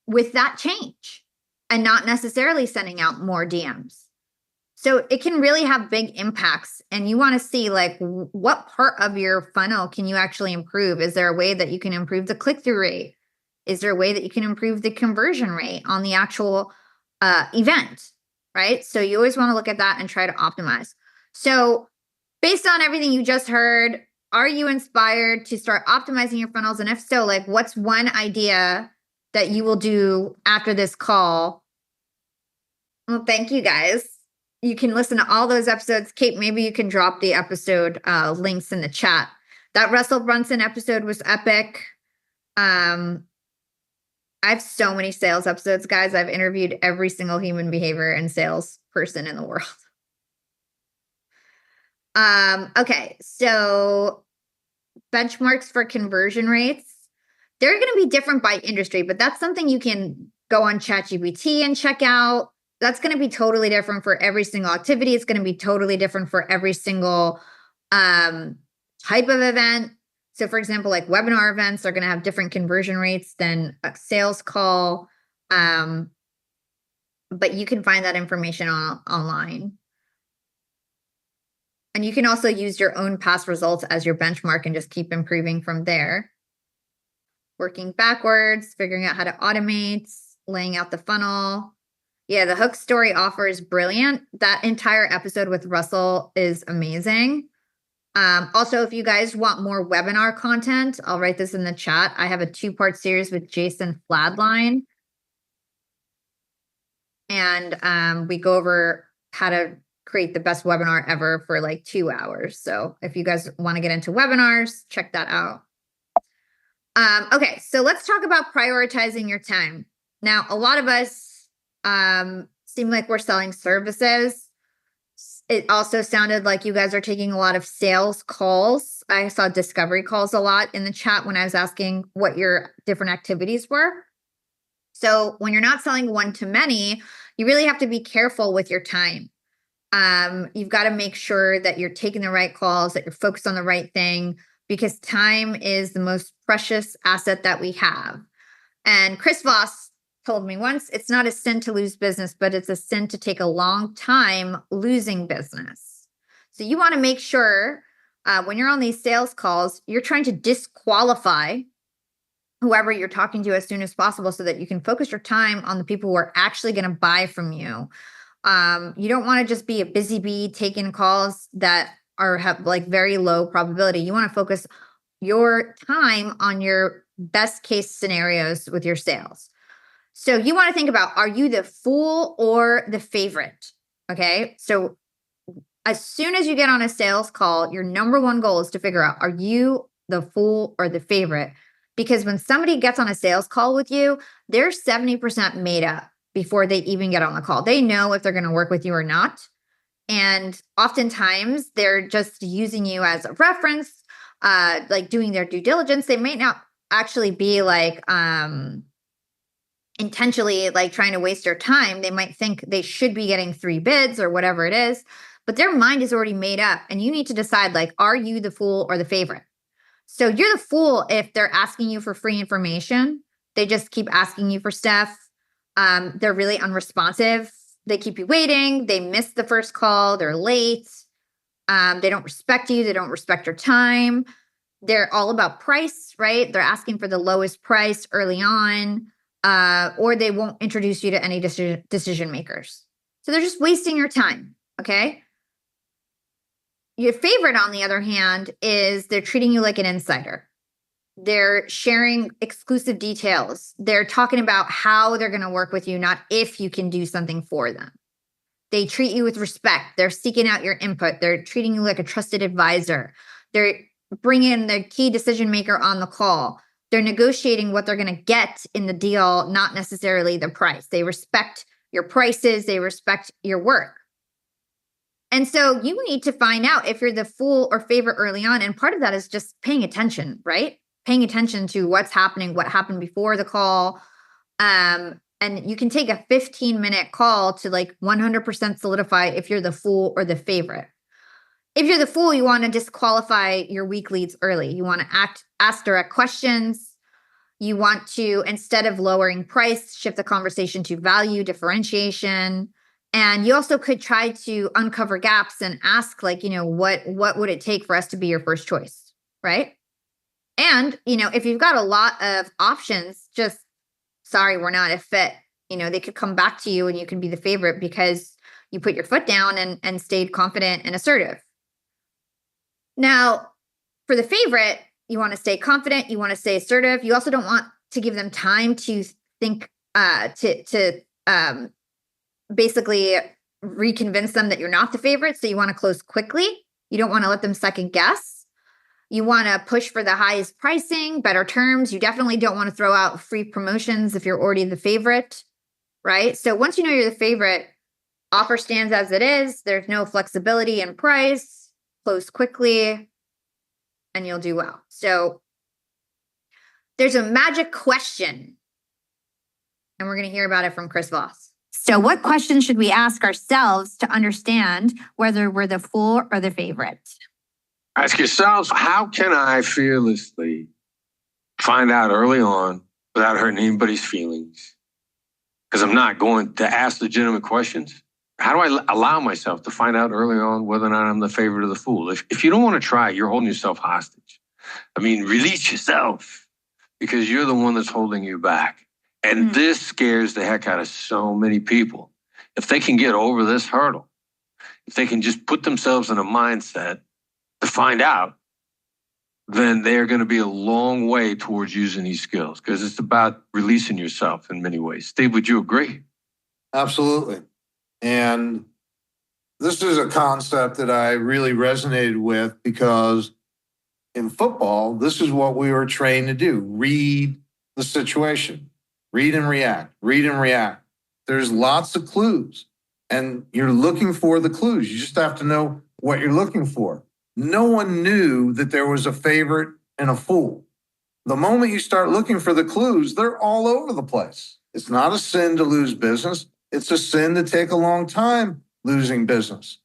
with that change and not necessarily sending out more DMs. So it can really have big impacts. And you want to see like what part of your funnel can you actually improve? Is there a way that you can improve the click-through rate? Is there a way that you can improve the conversion rate on the actual event, right? So you always want to look at that and try to optimize. So based on everything you just heard, are you inspired to start optimizing your funnels? And if so, like what's one idea that you will do after this call? Well, thank you guys. You can listen to all those episodes. Kate, maybe you can drop the episode links in the chat. That Russell Brunson episode was epic. I have so many sales episodes, guys. I've interviewed every single human behavior and sales person in the world. Okay, so benchmarks for conversion rates. They're going to be different by industry, but that's something you can go on ChatGPT and check out. That's going to be totally different for every single activity. It's going to be totally different for every single type of event. So for example, like webinar events are going to have different conversion rates than a sales call. But you can find that information online. And you can also use your own past results as your benchmark and just keep improving from there. Working backwards, figuring out how to automate, laying out the funnel. Yeah, the hook story offer is brilliant. That entire episode with Russell is amazing. Also, if you guys want more webinar content, I'll write this in the chat. I have a 2-part series with Jason Fladline. And we go over how to create the best webinar ever for like 2 hours. So if you guys want to get into webinars, check that out. Okay, so let's talk about prioritizing your time. Now, a lot of us seem like we're selling services. It also sounded like you guys are taking a lot of sales calls. I saw discovery calls a lot in the chat when I was asking what your different activities were. So when you're not selling one-to-many, you really have to be careful with your time. You've got to make sure that you're taking the right calls, that you're focused on the right thing, because time is the most precious asset that we have. And Chris Voss told me once, it's not a sin to lose business, but it's a sin to take a long time losing business. So you want to make sure when you're on these sales calls, you're trying to disqualify whoever you're talking to as soon as possible so that you can focus your time on the people who are actually going to buy from you. You don't want to just be a busy bee taking calls that have like very low probability. You want to focus your time on your best case scenarios with your sales. So you want to think about, are you the fool or the favorite? Okay. So as soon as you get on a sales call, your number one goal is to figure out, are you the fool or the favorite? Because when somebody gets on a sales call with you, they're 70% made up before they even get on the call. They know if they're going to work with you or not. And oftentimes they're just using you as a reference, like doing their due diligence. They may not actually be like intentionally like trying to waste your time. They might think they should be getting 3 bids or whatever it is, but their mind is already made up. And you need to decide, like, are you the fool or the favorite? So you're the fool if they're asking you for free information. They just keep asking you for stuff. They're really unresponsive. They keep you waiting. They miss the first call. They're late. They don't respect you. They don't respect your time. They're all about price, right? They're asking for the lowest price early on, or they won't introduce you to any decision makers. So they're just wasting your time, okay? Your favorite, on the other hand, is they're treating you like an insider. They're sharing exclusive details. They're talking about how they're going to work with you, not if you can do something for them. They treat you with respect. They're seeking out your input. They're treating you like a trusted advisor. They're bringing the key decision maker on the call. They're negotiating what they're going to get in the deal, not necessarily the price. They respect your prices. They respect your work. And so you need to find out if you're the fool or favorite early on. And part of that is just paying attention, right? Paying attention to what's happening, what happened before the call. And you can take a 15-minute call to like 100% solidify if you're the fool or the favorite. If you're the fool, you want to disqualify your weak leads early. You want to ask direct questions. You want to, instead of lowering price, shift the conversation to value, differentiation. And you also could try to uncover gaps and ask, like, what would it take for us to be your first choice, right? And, if you've got a lot of options, just, sorry, we're not a fit. They could come back to you and you can be the favorite because you put your foot down and stayed confident and assertive. Now, for the favorite, you want to stay confident. You want to stay assertive. You also don't want to give them time to think, basically reconvince them that you're not the favorite. So you want to close quickly. You don't want to let them second guess. You want to push for the highest pricing, better terms. You definitely don't want to throw out free promotions if you're already the favorite, right? So once you know you're the favorite, offer stands as it is. There's no flexibility in price. Close quickly and you'll do well. So there's a magic question, and we're going to hear about it from Chris Voss. So what questions should we ask ourselves to understand whether we're the fool or the favorite? Ask yourselves, how can I fearlessly find out early on without hurting anybody's feelings? Because I'm not going to ask legitimate questions. How do I allow myself to find out early on whether or not I'm the favorite or the fool? If you don't want to try, you're holding yourself hostage. Release yourself, because you're the one that's holding you back. And this scares the heck out of so many people. If they can get over this hurdle, if they can just put themselves in a mindset to find out, then they're going to be a long way towards using these skills because it's about releasing yourself in many ways. Steve, would you agree? Absolutely. And this is a concept that I really resonated with because in football, this is what we were trained to do. Read the situation, read and react, read and react. There's lots of clues and you're looking for the clues. You just have to know what you're looking for. No one knew that there was a favorite and a fool. The moment you start looking for the clues, they're all over the place. It's not a sin to lose business. It's a sin to take a long time losing business.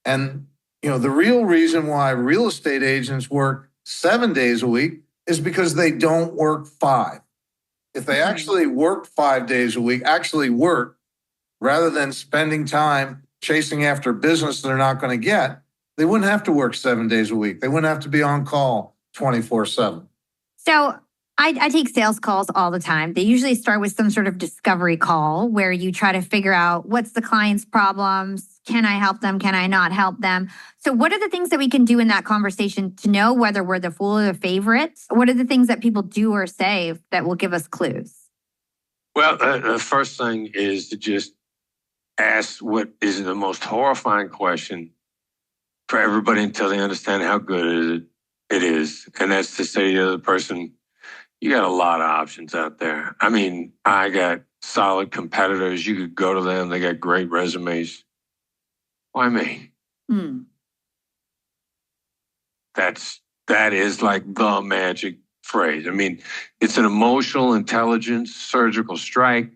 And, the real reason why real estate agents work 7 days a week is because they don't work 5. If they actually work 5 days a week, actually work, rather than spending time chasing after business they're not going to get, they wouldn't have to work 7 days a week. They wouldn't have to be on call 24/7. So I take sales calls all the time. They usually start with some sort of discovery call where you try to figure out what's the client's problems. Can I help them? Can I not help them? So what are the things that we can do in that conversation to know whether we're the fool or the favorite? What are the things that people do or say that will give us clues? Well, the first thing is to just ask what is the most horrifying question for everybody until they understand how good it is. And that's to say to the other person, you got a lot of options out there. I mean, I got solid competitors. You could go to them. They got great resumes. Why me? That is like the magic phrase. I mean, it's an emotional intelligence, surgical strike.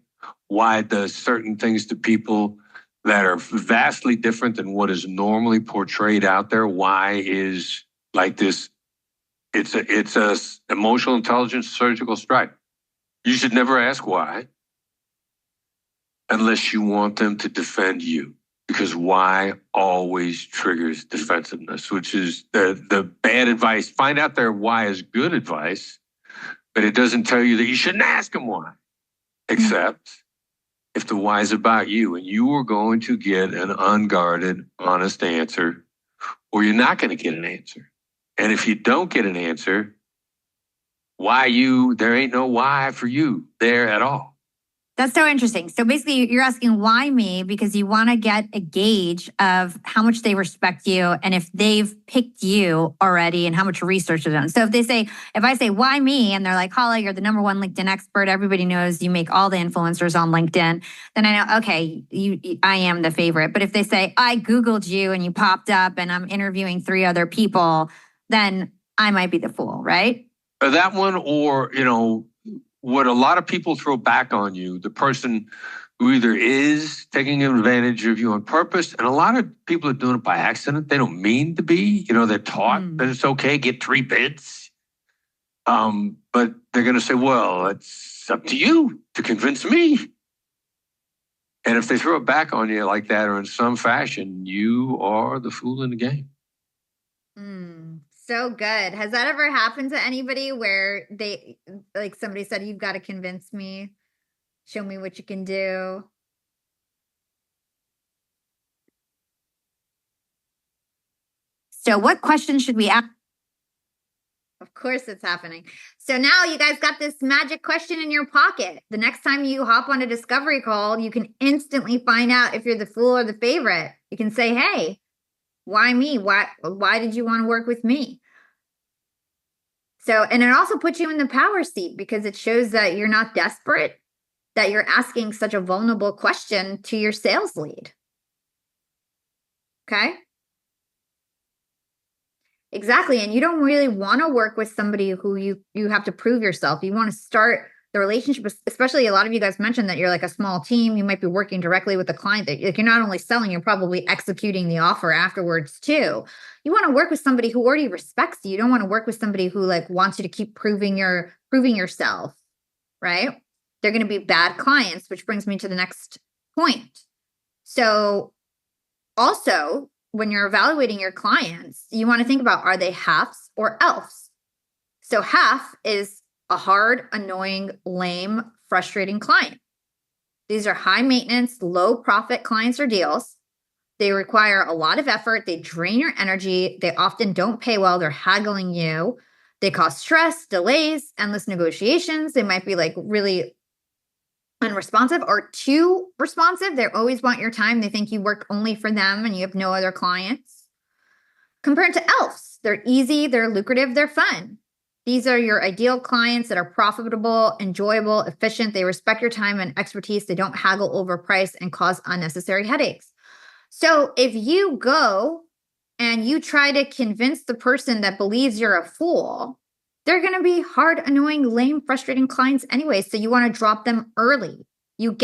Why does certain things to people that are vastly different than what is normally portrayed out there? Why is like this? It's a emotional intelligence surgical strike. You should never ask why unless you want them to defend you, because why always triggers defensiveness, which is the bad advice. Find out their why is good advice, but it doesn't tell you that you shouldn't ask them why, except if the why is about you and you are going to get an unguarded, honest answer, or you're not going to get an answer. And if you don't get an answer, why you? There ain't no why for you there at all. That's so interesting. So basically, you're asking why me because you want to get a gauge of how much they respect you and if they've picked you already and how much research they've done. So if I say why me, and they're like, Hala, you're the number one LinkedIn expert. Everybody knows you make all the influencers on LinkedIn. Then I know, okay, I am the favorite. But if they say I Googled you and you popped up and I'm interviewing 3 other people, then I might be the fool, right? That one, or, what a lot of people throw back on you, the person who either is taking advantage of you on purpose, and a lot of people are doing it by accident. They don't mean to be. They're taught that it's okay, get 3 bits. But they're going to say, well, it's up to you to convince me. And if they throw it back on you like that or in some fashion, you are the fool in the game. So good. Has that ever happened to anybody where somebody said, you've got to convince me, show me what you can do? So what question should we ask? Of course it's happening. So now you guys got this magic question in your pocket. The next time you hop on a discovery call, you can instantly find out if you're the fool or the favorite. You can say, hey, why me? Why did you want to work with me? So, and it also puts you in the power seat because it shows that you're not desperate, that you're asking such a vulnerable question to your sales lead. Okay? Exactly. And you don't really want to work with somebody who you have to prove yourself. You want to start the relationship, especially a lot of you guys mentioned that you're like a small team. You might be working directly with the client. That you're not only selling, you're probably executing the offer afterwards too. You want to work with somebody who already respects you. You don't want to work with somebody who wants you to keep proving yourself, right? They're going to be bad clients, which brings me to the next point. So also, when you're evaluating your clients, you want to think about, are they halves or elves? So half is a hard, annoying, lame, frustrating client. These are high maintenance, low profit clients or deals. They require a lot of effort. They drain your energy. They often don't pay well. They're haggling you. They cause stress, delays, endless negotiations. They might be like really unresponsive or too responsive. They always want your time. They think you work only for them and you have no other clients. Compared to elves, they're easy, they're lucrative, they're fun. These are your ideal clients that are profitable, enjoyable, efficient. They respect your time and expertise. They don't haggle over price and cause unnecessary headaches. So if you go and you try to convince the person that believes you're a fool, they're going to be hard, annoying, lame, frustrating clients anyway. So you want to drop them early. You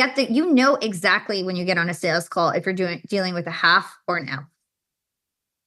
know exactly when you get on a sales call if you're dealing with a half or an elf.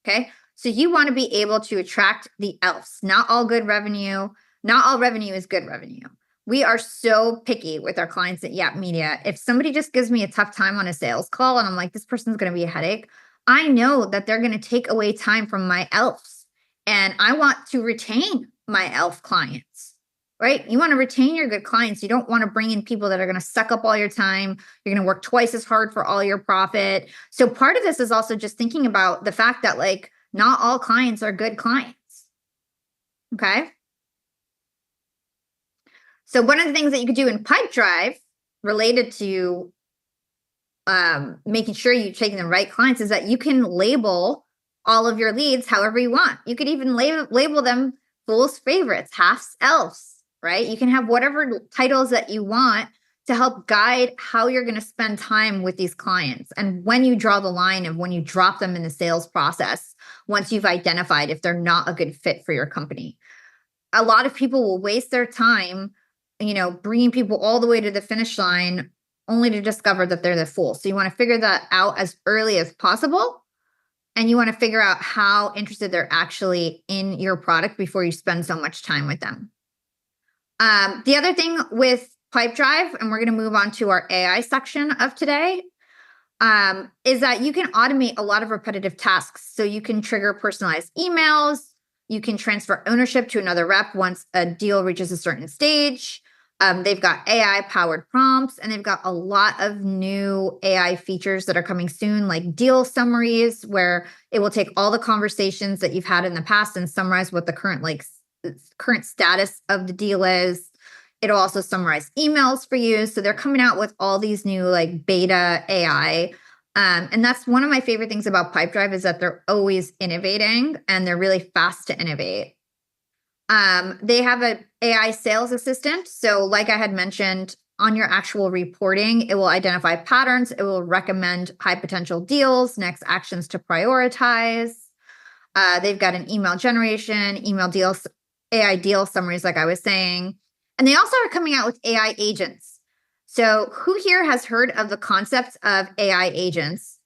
Okay. So you want to be able to attract the elves. Not all revenue is good revenue. We are so picky with our clients at Yap Media. If somebody just gives me a tough time on a sales call and I'm like, this person's going to be a headache, I know that they're going to take away time from my elves. And I want to retain my elf clients, right? You want to retain your good clients. You don't want to bring in people that are going to suck up all your time. You're going to work twice as hard for all your profit. So part of this is also just thinking about the fact that like not all clients are good clients. Okay. So one of the things that you could do in Pipedrive related to making sure you're taking the right clients is that you can label all of your leads however you want. You could even label them fool's favorites, halves, elves, right? You can have whatever titles that you want to help guide how you're going to spend time with these clients. And when you draw the line of when you drop them in the sales process, once you've identified if they're not a good fit for your company. A lot of people will waste their time, bringing people all the way to the finish line only to discover that they're the fool. So you want to figure that out as early as possible. And you want to figure out how interested they're actually in your product before you spend so much time with them. The other thing with Pipedrive, and we're going to move on to our AI section of today, is that you can automate a lot of repetitive tasks. So you can trigger personalized emails. You can transfer ownership to another rep once a deal reaches a certain stage. They've got AI-powered prompts, and they've got a lot of new AI features that are coming soon, like deal summaries, where it will take all the conversations that you've had in the past and summarize what the current status of the deal is. It'll also summarize emails for you. So they're coming out with all these new like beta AI. And that's one of my favorite things about Pipedrive is that they're always innovating and they're really fast to innovate. They have an AI sales assistant. So like I had mentioned, on your actual reporting, it will identify patterns. It will recommend high potential deals, next actions to prioritize. They've got an email generation, email deals, AI deal summaries, like I was saying. And they also are coming out with AI agents. So who here has heard of the concept of AI agents?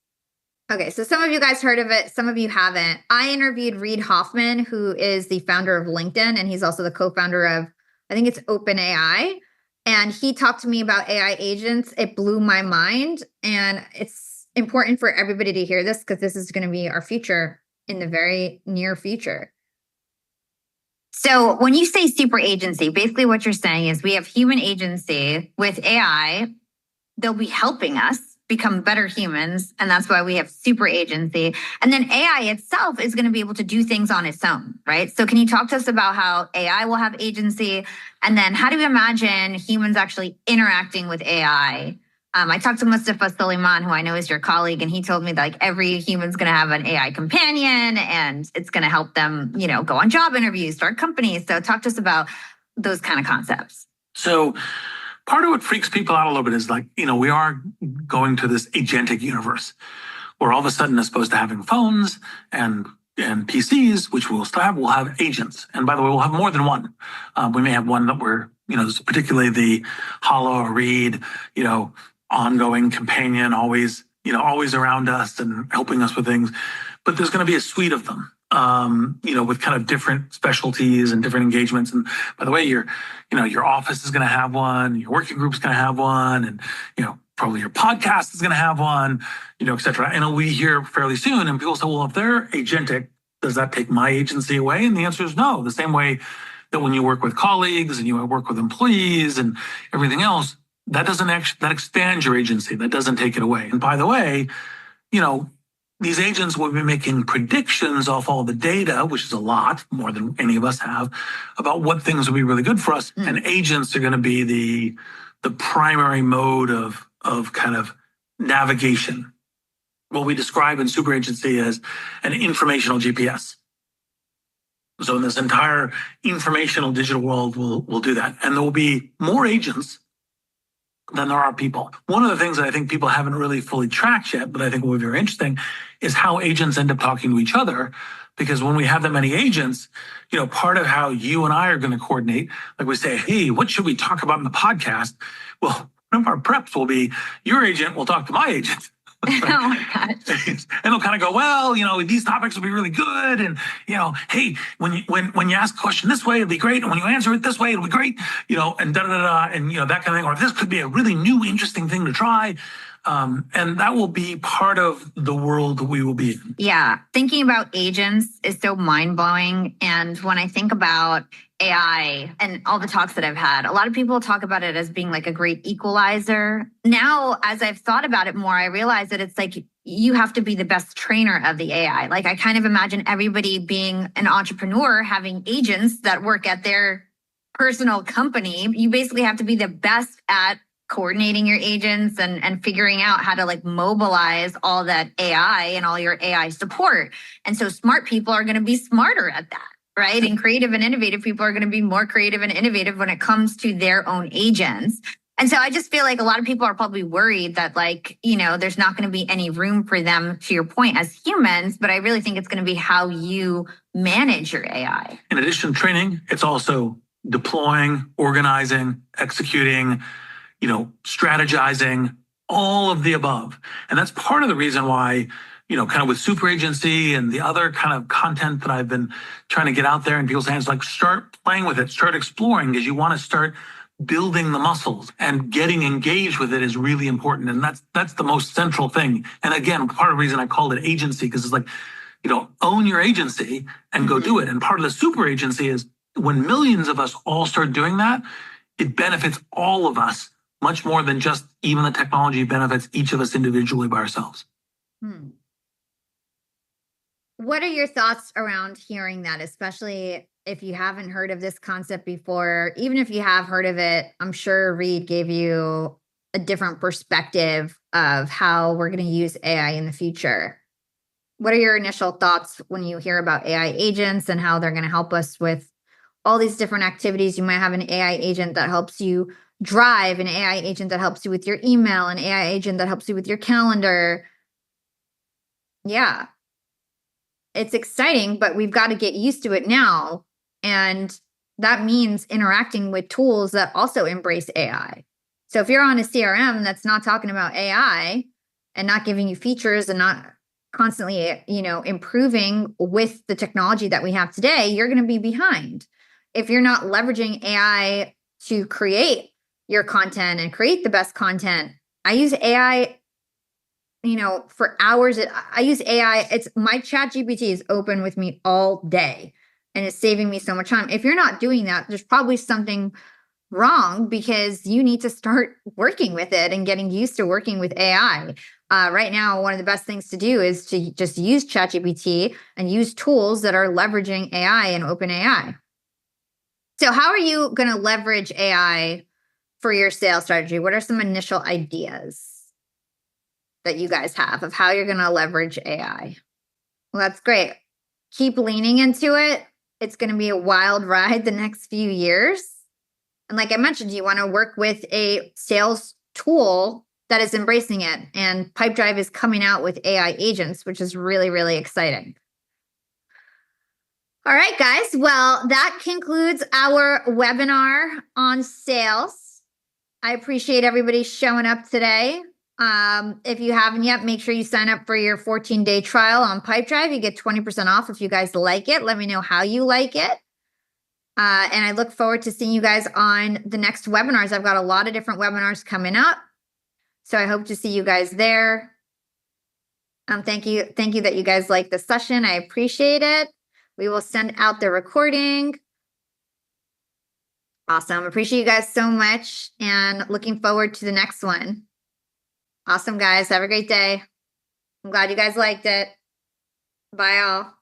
Okay, so some of you guys heard of it. Some of you haven't. I interviewed Reid Hoffman, who is the founder of LinkedIn, and he's also the co-founder of, I think it's OpenAI. And he talked to me about AI agents. It blew my mind. And it's important for everybody to hear this because this is going to be our future in the very near future. So when you say super agency, basically what you're saying is we have human agency with AI. They'll be helping us become better humans. And that's why we have super agency. And then AI itself is going to be able to do things on its own, right? So can you talk to us about how AI will have agency? And then how do you imagine humans actually interacting with AI? I talked to Mustafa Suleiman, who I know is your colleague, and he told me that like every human's going to have an AI companion and it's going to help them, go on job interviews, start companies. So talk to us about those kind of concepts. So part of what freaks people out a little bit is like, we are going to this agentic universe where all of a sudden, as opposed to having phones and PCs, which we'll still have, we'll have agents. And by the way, we'll have more than one. We may have one that we're, particularly the Hala or Reid, ongoing companion, always around us and helping us with things. But there's going to be a suite of them, with kind of different specialties and different engagements. And by the way, your office is going to have one, your working group's going to have one, and, probably your podcast is going to have one, et cetera. And we hear fairly soon, and people say, well, if they're agentic, does that take my agency away? And the answer is no. The same way that when you work with colleagues and you work with employees and everything else, that expands your agency. That doesn't take it away. And by the way, these agents will be making predictions off all the data, which is a lot more than any of us have, about what things will be really good for us. And agents are going to be the primary mode of kind of navigation. What we describe in super agency as an informational GPS. So in this entire informational digital world, we'll do that. And there will be more agents than there are people. One of the things that I think people haven't really fully tracked yet, but I think will be very interesting, is how agents end up talking to each other. Because when we have that many agents, part of how you and I are going to coordinate, like we say, hey, what should we talk about in the podcast? Well, one of our preps will be your agent will talk to my agent. Oh my gosh. And they'll kind of go, well, these topics will be really good. And, hey, when you ask a question this way, it'll be great. And when you answer it this way, it'll be great, and da-da-da-da, and, that kind of thing. Or this could be a really new, interesting thing to try. And that will be part of the world that we will be in. Yeah. Thinking about agents is so mind-blowing. And when I think about AI and all the talks that I've had, a lot of people talk about it as being like a great equalizer. Now, as I've thought about it more, I realize that it's like you have to be the best trainer of the AI. Like I kind of imagine everybody being an entrepreneur, having agents that work at their personal company. You basically have to be the best at coordinating your agents and figuring out how to like mobilize all that AI and all your AI support. And so smart people are going to be smarter at that. Right. And creative and innovative people are going to be more creative and innovative when it comes to their own agents. And so I just feel like a lot of people are probably worried that there's not going to be any room for them, to your point, as humans. But I really think it's going to be how you manage your AI. In addition to training, it's also deploying, organizing, executing, strategizing, all of the above. And that's part of the reason why kind of with super agency and the other kind of content that I've been trying to get out there in people's hands, like start playing with it, start exploring, because you want to start building the muscles, and getting engaged with it is really important. And that's the most central thing. And again, part of the reason I called it agency, because it's like, own your agency and go do it. And part of the super agency is when millions of us all start doing that, it benefits all of us much more than just even the technology benefits each of us individually by ourselves. What are your thoughts around hearing that, especially if you haven't heard of this concept before? Even if you have heard of it, I'm sure Reed gave you a different perspective of how we're going to use AI in the future. What are your initial thoughts when you hear about AI agents and how they're going to help us with all these different activities? You might have an AI agent that helps you drive, an AI agent that helps you with your email, an AI agent that helps you with your calendar. Yeah. It's exciting, but we've got to get used to it now. And that means interacting with tools that also embrace AI. So if you're on a CRM that's not talking about AI and not giving you features and not constantly, improving with the technology that we have today, you're going to be behind. If you're not leveraging AI to create your content and create the best content, I use AI for hours. I use AI. It's my chat GPT is open with me all day and it's saving me so much time. If you're not doing that, there's probably something wrong, because you need to start working with it and getting used to working with AI. Right now, one of the best things to do is to just use ChatGPT and use tools that are leveraging AI and OpenAI. So how are you going to leverage AI for your sales strategy? What are some initial ideas that you guys have of how you're going to leverage AI? Well, that's great. Keep leaning into it. It's going to be a wild ride the next few years. And like I mentioned, you want to work with a sales tool that is embracing it. And Pipedrive is coming out with AI agents, which is really, really exciting. All right, guys. Well, that concludes our webinar on sales. I appreciate everybody showing up today. If you haven't yet, make sure you sign up for your 14-day trial on Pipedrive. You get 20% off if you guys like it. Let me know how you like it. And I look forward to seeing you guys on the next webinars. I've got a lot of different webinars coming up. So I hope to see you guys there. Thank you that you guys like the session. I appreciate it. We will send out the recording. Awesome. Appreciate you guys so much and looking forward to the next one. Awesome, guys. Have a great day. I'm glad you guys liked it. Bye all.